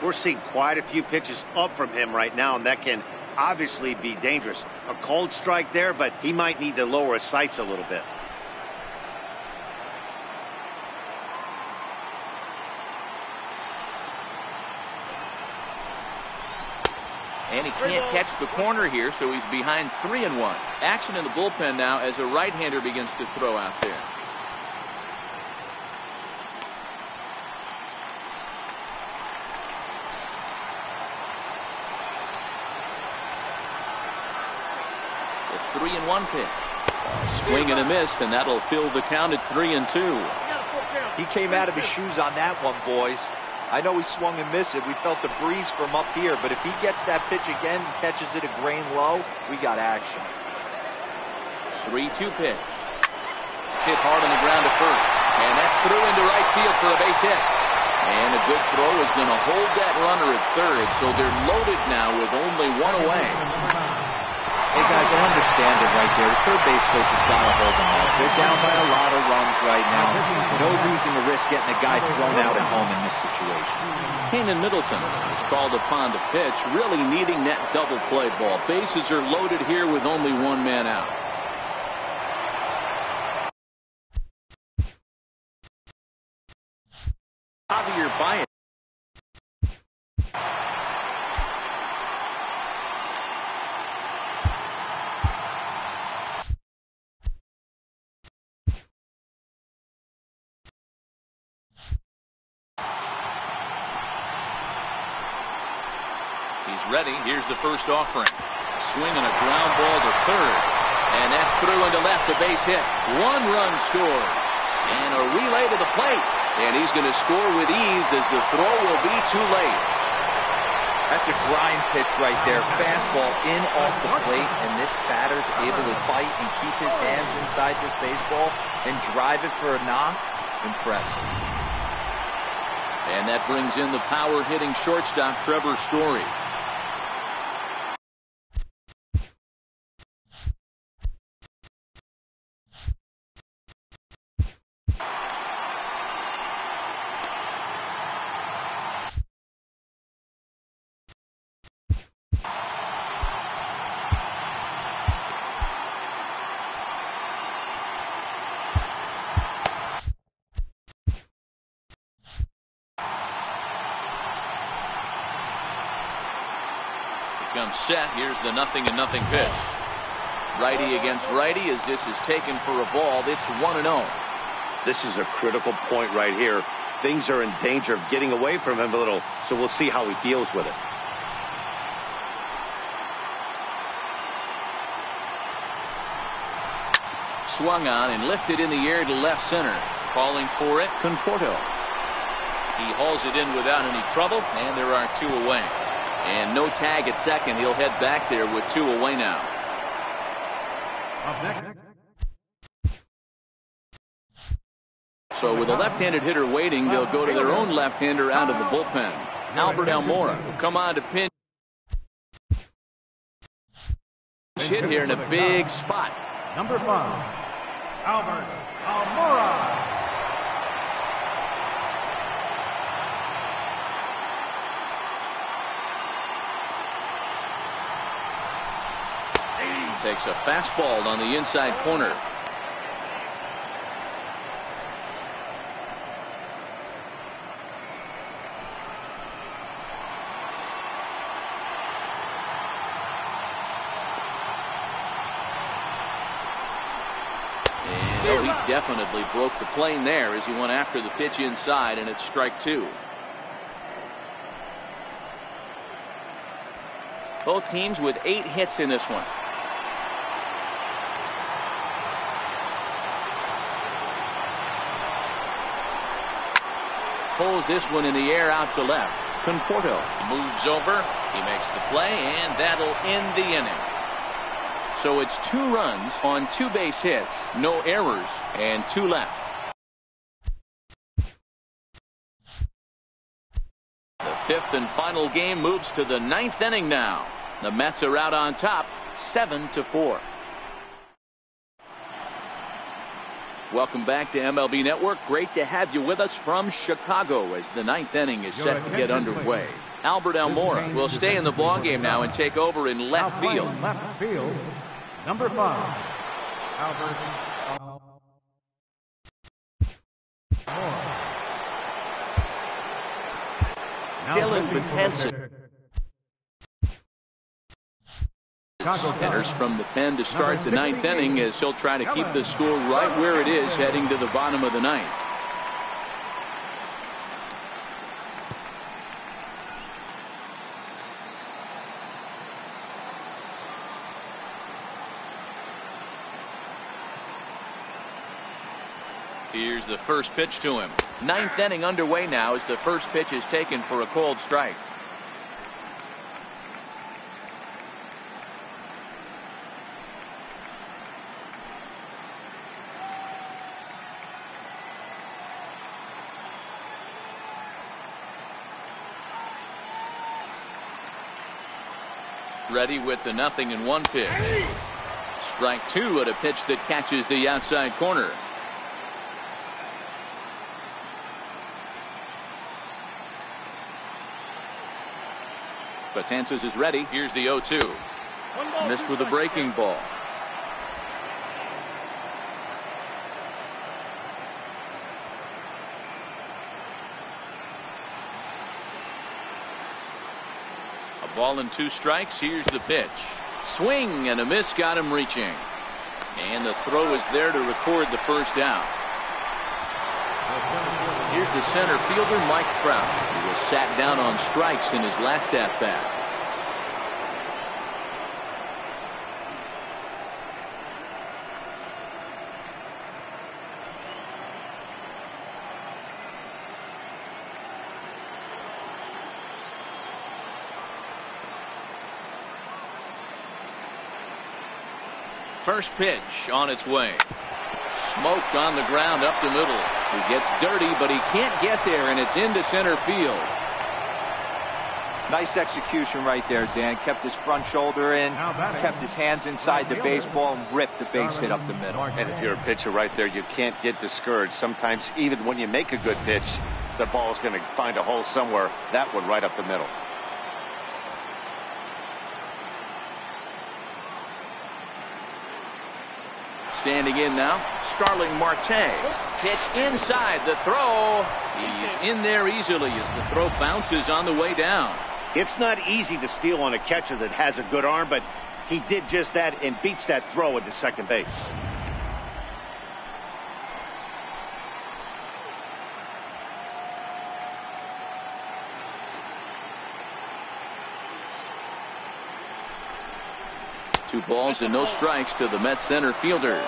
We're seeing quite a few pitches up from him right now, and that can obviously be dangerous. A cold strike there, but he might need to lower his sights a little bit. And he can't catch the corner here, so he's behind 3-1. Action in the bullpen now as a right-hander begins to throw out there. The 3-1 pitch. Swing and a miss, and that'll fill the count at 3-2. He came out of his shoes on that one, boys. I know he swung and missed it. We felt the breeze from up here, but if he gets that pitch again and catches it a grain low, we got action. 3-2 pitch. Hit hard on the ground to first. And that's through into right field for a base hit. And a good throw is going to hold that runner at third, so they're loaded now with only 1 away. Hey, guys, I understand it right there. The third base coach has got to hold them up. They're down by a lot of runs right now. No reason to risk getting a guy thrown out at home in this situation. Keenan Middleton is called upon to pitch, really needing that double play ball. Bases are loaded here with only 1 man out. Javier Baez. Ready. Here's the first offering. Swing and a ground ball to third. And that's through into left, a base hit. 1 run scored. And a relay to the plate. And he's going to score with ease as the throw will be too late. That's a grind pitch right there. Fastball in off the plate. And this batter's able to fight and keep his hands inside this baseball and drive it for a knock. Impressive. And that brings in the power-hitting shortstop, Trevor Story. Comes set. Here's the 0-0 pitch. Righty against righty as this is taken for a ball. It's 1-0. This is a critical point right here. Things are in danger of getting away from him a little, so we'll see how he deals with it. Swung on and lifted in the air to left center. Calling for it, Conforto. He hauls it in without any trouble, and there are 2 away. And no tag at second. He'll head back there with 2 away now. Up next. So with a left-handed hitter waiting, they'll go to their own left-hander out of the bullpen. Albert Almora will come on to pinch hit here in a big spot. Number 5, Albert Almora. Takes a fastball on the inside corner. And he definitely broke the plane there as he went after the pitch inside, and it's strike 2. Both teams with 8 hits in this one. Pulls this one in the air out to left. Conforto moves over. He makes the play, and that'll end the inning. So it's 2 runs on 2 base hits, no errors, and 2 left. The 5th and final game moves to the 9th inning now. The Mets are out on top, 7-4. Welcome back to MLB Network. Great to have you with us from Chicago as the 9th inning is set to get underway. Albert Almora will stay in the ballgame now and take over in left field. Left field, number 5, Albert Almora. Dylan Betances enters from the pen to start the 9th inning as he'll try to keep the score right where it is heading to the bottom of the 9th. Here's the first pitch to him. 9th inning underway now as the first pitch is taken for a called strike. Ready with the 0-1 pitch. Strike 2 at a pitch that catches the outside corner. Betances is ready. Here's the 0-2. Missed with a breaking ball. A ball and 2 strikes. Here's the pitch. Swing and a miss got him reaching. And the throw is there to record the first down. Here's the center fielder, Mike Trout, who was sat down on strikes in his last at-bat. First pitch on its way. Smoked on the ground up the middle. He gets dirty, but he can't get there, and it's into center field. Nice execution right there, Dan. Kept his front shoulder in, kept his hands inside the baseball, and ripped the base hit up the middle. And if you're a pitcher right there, you can't get discouraged. Sometimes even when you make a good pitch, the ball's going to find a hole somewhere. That one right up the middle. Standing in now, Starling Marte. Pitch inside, the throw. He's in there easily as the throw bounces on the way down. It's not easy to steal on a catcher that has a good arm, but he did just that and beats that throw into second base. Two balls and no strikes to the Mets center fielder.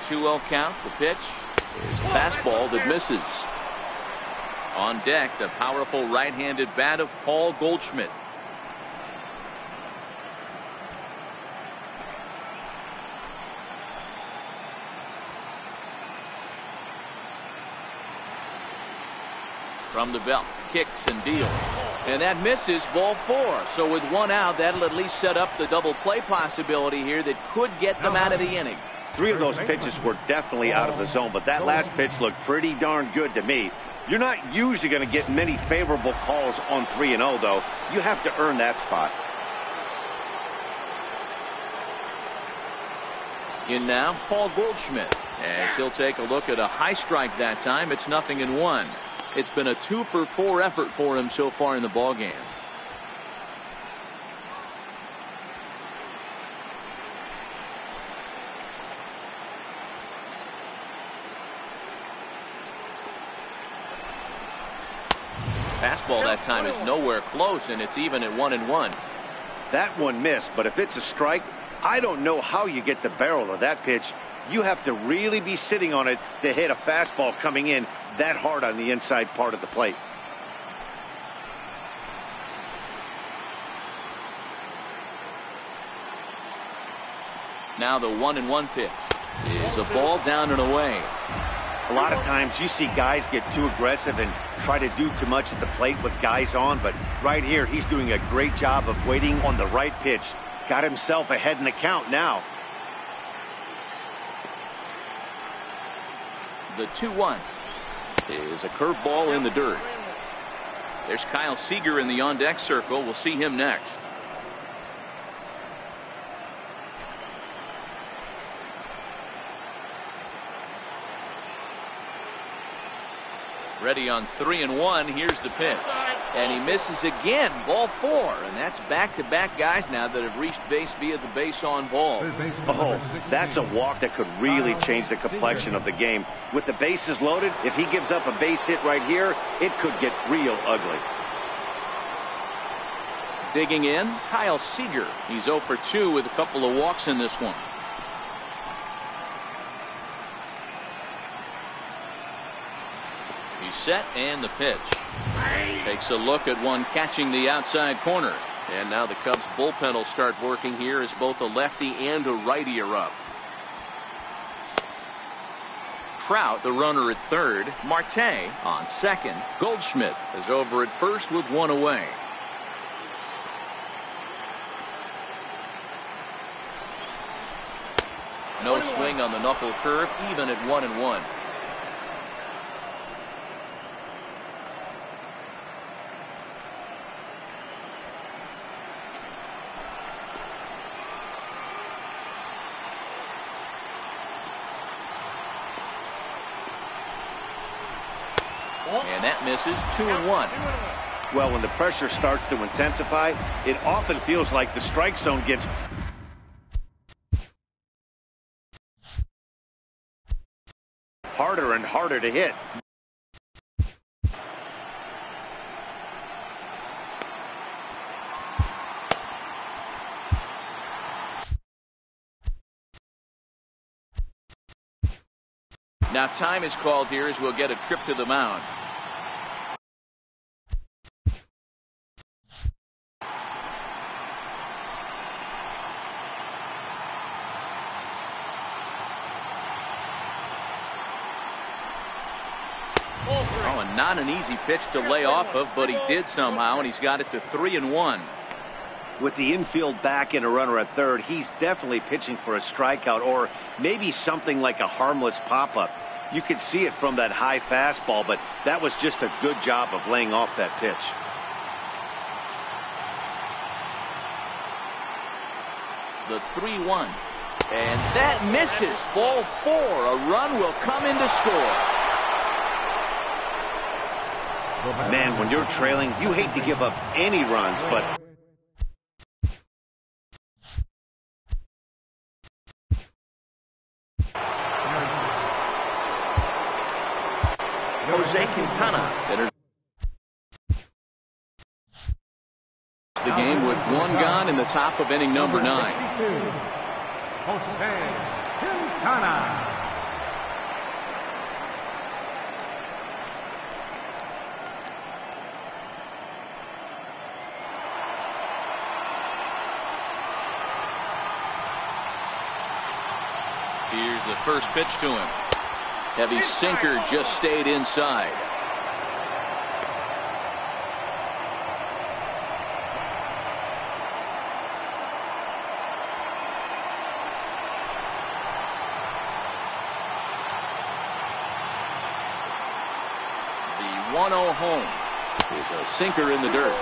Two-0 count. The pitch is a fastball that misses. On deck, the powerful right-handed bat of Paul Goldschmidt. From the belt, kicks and deals. And that misses, ball 4. So with one out, that'll at least set up the double play possibility here that could get them out of the inning. 3 of those pitches were definitely out of the zone, but that last pitch looked pretty darn good to me. You're not usually going to get many favorable calls on 3-0, though. You have to earn that spot. In now, Paul Goldschmidt, as he'll take a look at a high strike that time. It's 0-1. It's been a 2-for-4 effort for him so far in the ballgame. Fastball that time is nowhere close, and it's even at 1-1. That one missed, but if it's a strike, I don't know how you get the barrel of that pitch. You have to really be sitting on it to hit a fastball coming in that hard on the inside part of the plate. Now the 1-1 pitch is a ball down and away. A lot of times you see guys get too aggressive and try to do too much at the plate with guys on, but right here he's doing a great job of waiting on the right pitch. Got himself ahead in the count now. The 2-1 is a curveball in the dirt. There's Kyle Seager in the on-deck circle. We'll see him next. Ready on 3-1. Here's the pitch. And he misses again. Ball 4. And that's back-to-back guys now that have reached base via the base on ball. Oh, that's a walk that could really change the complexion of the game. With the bases loaded, if he gives up a base hit right here, it could get real ugly. Digging in, Kyle Seager. He's 0 for 2 with a couple of walks in this one. He's set, and the pitch. Takes a look at one catching the outside corner. And now the Cubs bullpen will start working here as both a lefty and a righty are up. Trout, the runner at third. Marte on second. Goldschmidt is over at first with one away. No swing on the knuckle curve, even at 1-1. And that misses. 2-1. Well, when the pressure starts to intensify, it often feels like the strike zone gets harder and harder to hit. Now time is called here as we'll get a trip to the mound. Oh, and not an easy pitch to lay off of, but he did somehow, and he's got it to 3-1. With the infield back and a runner at third, he's definitely pitching for a strikeout or maybe something like a harmless pop-up. You could see it from that high fastball, but that was just a good job of laying off that pitch. The 3-1. And that misses. Ball 4. A run will come in to score. Man, when you're trailing, you hate to give up any runs, but Jose Quintana the game with one gone in the top of inning number 9. Jose Quintana. Here's the first pitch to him. Heavy sinker just stayed inside. The 1-0 home is a sinker in the dirt.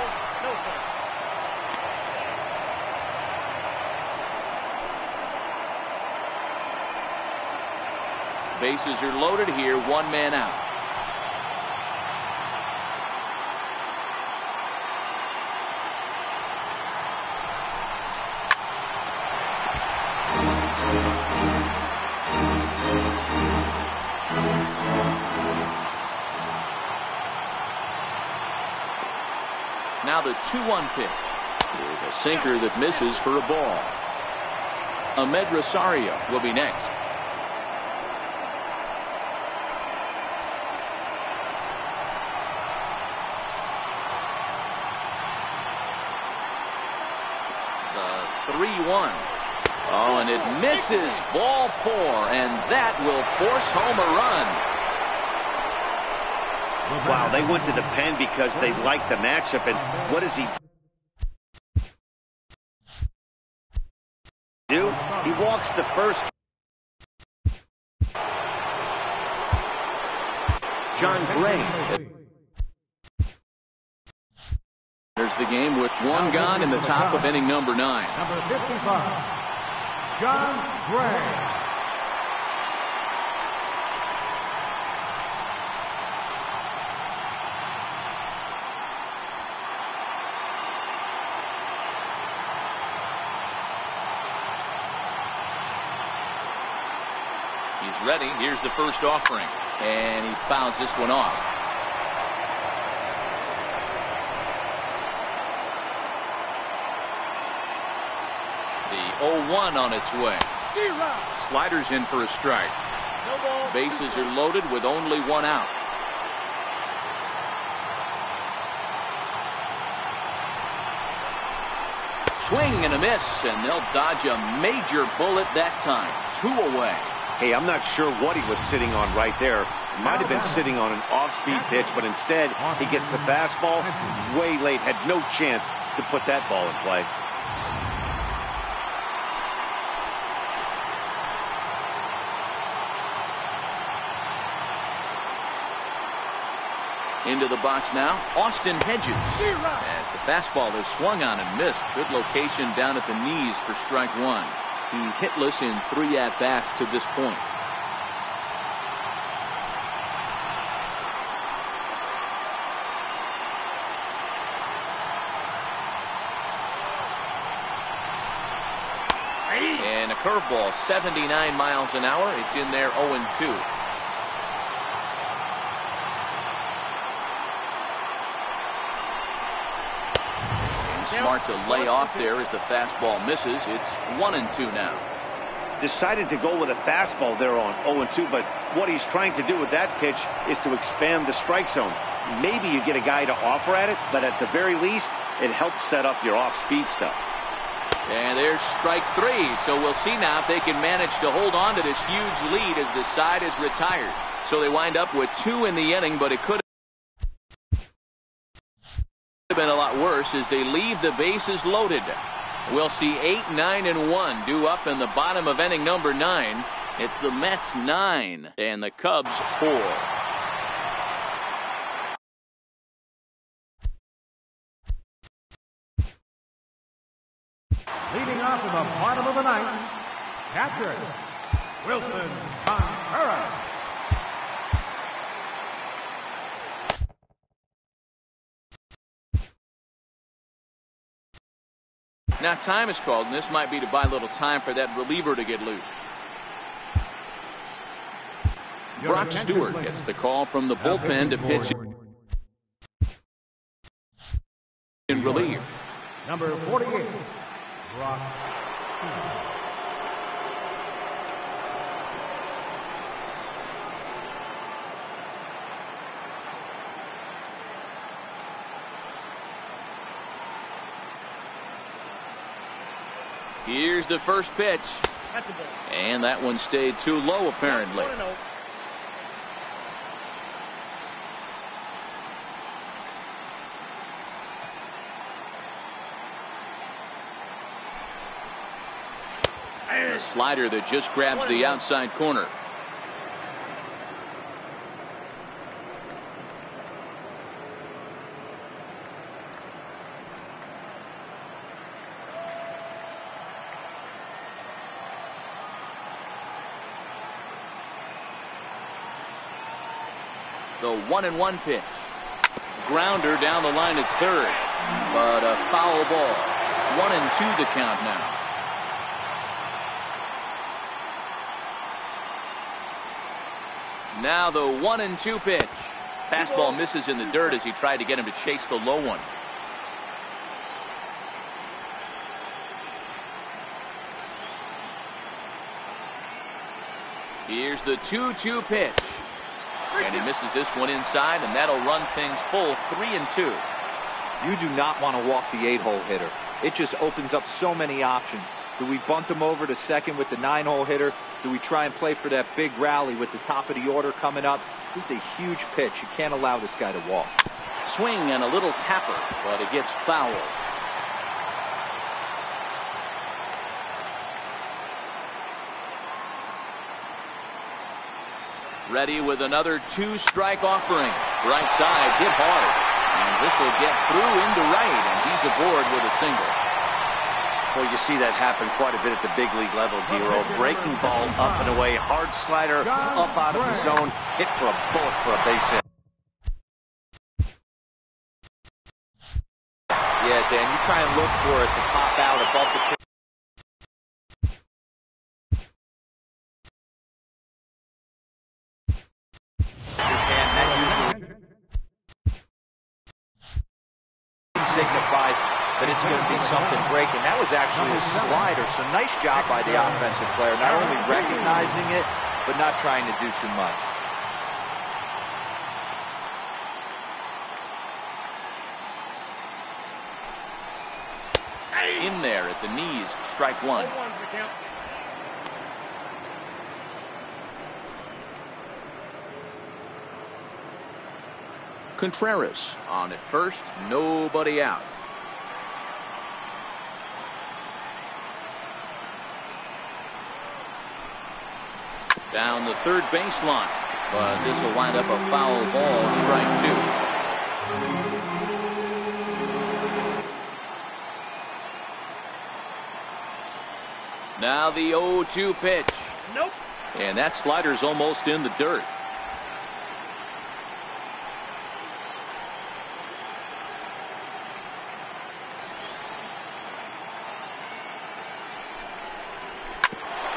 Bases are loaded here, one man out. Now the 2-1 pitch is a sinker that misses for a ball. Ahmed Rosario will be next. The 3-1. Oh, and it misses. Ball 4, and that will force home a run. wow, they went to the pen because they liked the matchup. And what does he do? He walks the first. John Gray. There's the game with one gone in the top of inning number 9. Number 55, John Gray. He's ready. Here's the first offering. And he fouls this one off. The 0-1 on its way. Sliders in for a strike. Bases are loaded with only one out. Swing and a miss, and they'll dodge a major bullet that time. 2 away. Hey, I'm not sure what he was sitting on right there. Might have been sitting on an off-speed pitch, but instead he gets the fastball way late. Had no chance to put that ball in play. Into the box now, Austin Hedges. As the fastball is swung on and missed. Good location down at the knees for strike 1. He's hitless in 3 at-bats to this point. And a curveball, 79 miles an hour. It's in there, 0-2. Smart to lay off there as the fastball misses. It's 1-2 now. Decided to go with a fastball there on 0-2, but what he's trying to do with that pitch is to expand the strike zone. Maybe you get a guy to offer at it, but at the very least, it helps set up your off-speed stuff. And there's strike three, so we'll see now if they can manage to hold on to this huge lead as the side is retired. So they wind up with 2 in the inning, but it could have been a lot worse as they leave the bases loaded. We'll see 8, 9, and 1 due up in the bottom of inning number 9. It's the Mets 9 and the Cubs 4. Leading off in the bottom of the 9th, catcher, Wilson Contreras. Now time is called, and this might be to buy a little time for that reliever to get loose. Brock Stewart gets the call from the bullpen to pitch in relief. Number 48, Brock Stewart. Here's the first pitch. That's a ball. And that one stayed too low, apparently. A slider that just grabs the outside corner. The 1-1 pitch. Grounder down the line at third, but a foul ball. 1-2 the count now. Now the 1-2 pitch. Fastball misses in the dirt as he tried to get him to chase the low one. Here's the 2-2 pitch. And he misses this one inside, and that'll run things full 3-2. You do not want to walk the 8-hole hitter. It just opens up so many options. Do we bunt him over to second with the 9-hole hitter? Do we try and play for that big rally with the top of the order coming up? This is a huge pitch. You can't allow this guy to walk. Swing and a little tapper, but it gets foul. Ready with another 2-strike offering. Right side hit hard. And this will get through into right, and he's aboard with a single. Well, you see that happen quite a bit at the big league level, Hero. Breaking ball up and away. Hard slider up out of the zone. Hit for a bullet for a base hit. Yeah, Dan, you try and look for it to pop out above the pitch. Signifies that it's going to be something breaking. That was actually a slider, so nice job by the offensive player, not only recognizing it, but not trying to do too much. In there at the knees, strike one. Contreras on at first, nobody out. Down the third baseline, but this will wind up a foul ball, strike two. Now the 0-2 pitch. Nope. And that slider's almost in the dirt.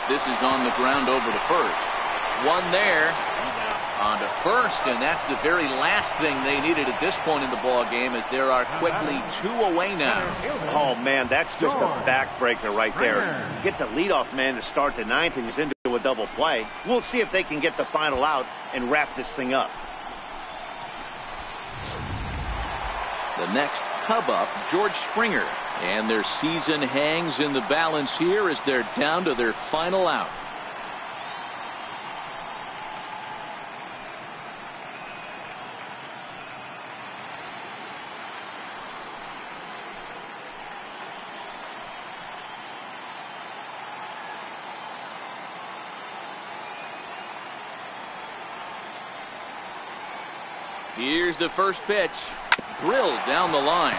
This is on the ground over to first. One there. On to first, and that's the very last thing they needed at this point in the ball game, as there are quickly 2 away now. Oh, man, that's just a backbreaker right there. You get the leadoff man to start the 9th, and he's into a double play. We'll see if they can get the final out and wrap this thing up. The next Cub up, George Springer. And their season hangs in the balance here as they're down to their final out. Here's the first pitch. Drilled down the line.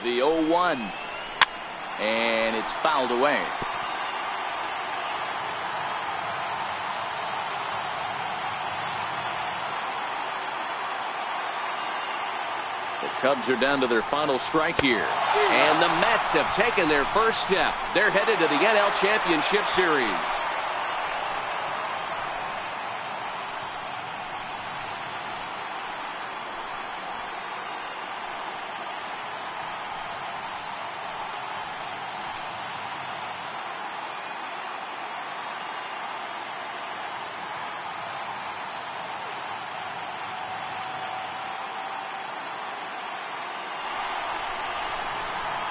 The 0-1. And it's fouled away. The Cubs are down to their final strike here. And the Mets have taken their first step. They're headed to the NL Championship Series.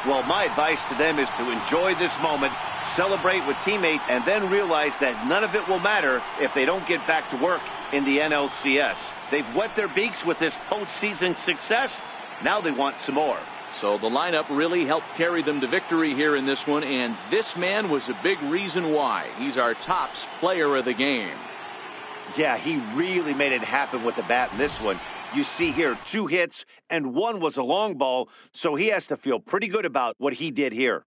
Well, my advice to them is to enjoy this moment, celebrate with teammates, and then realize that none of it will matter if they don't get back to work in the NLCS. They've wet their beaks with this postseason success. Now they want some more. So the lineup really helped carry them to victory here in this one, and this man was a big reason why. He's our tops player of the game. Yeah, he really made it happen with the bat in this one. You see here 2 hits and 1 was a long ball, so he has to feel pretty good about what he did here.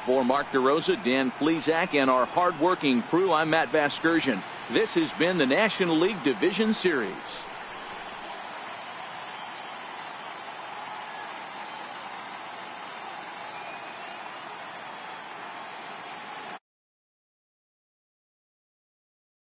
For Mark DeRosa, Dan Plesac, and our hard-working crew, I'm Matt Vasgersian. This has been the National League Division Series.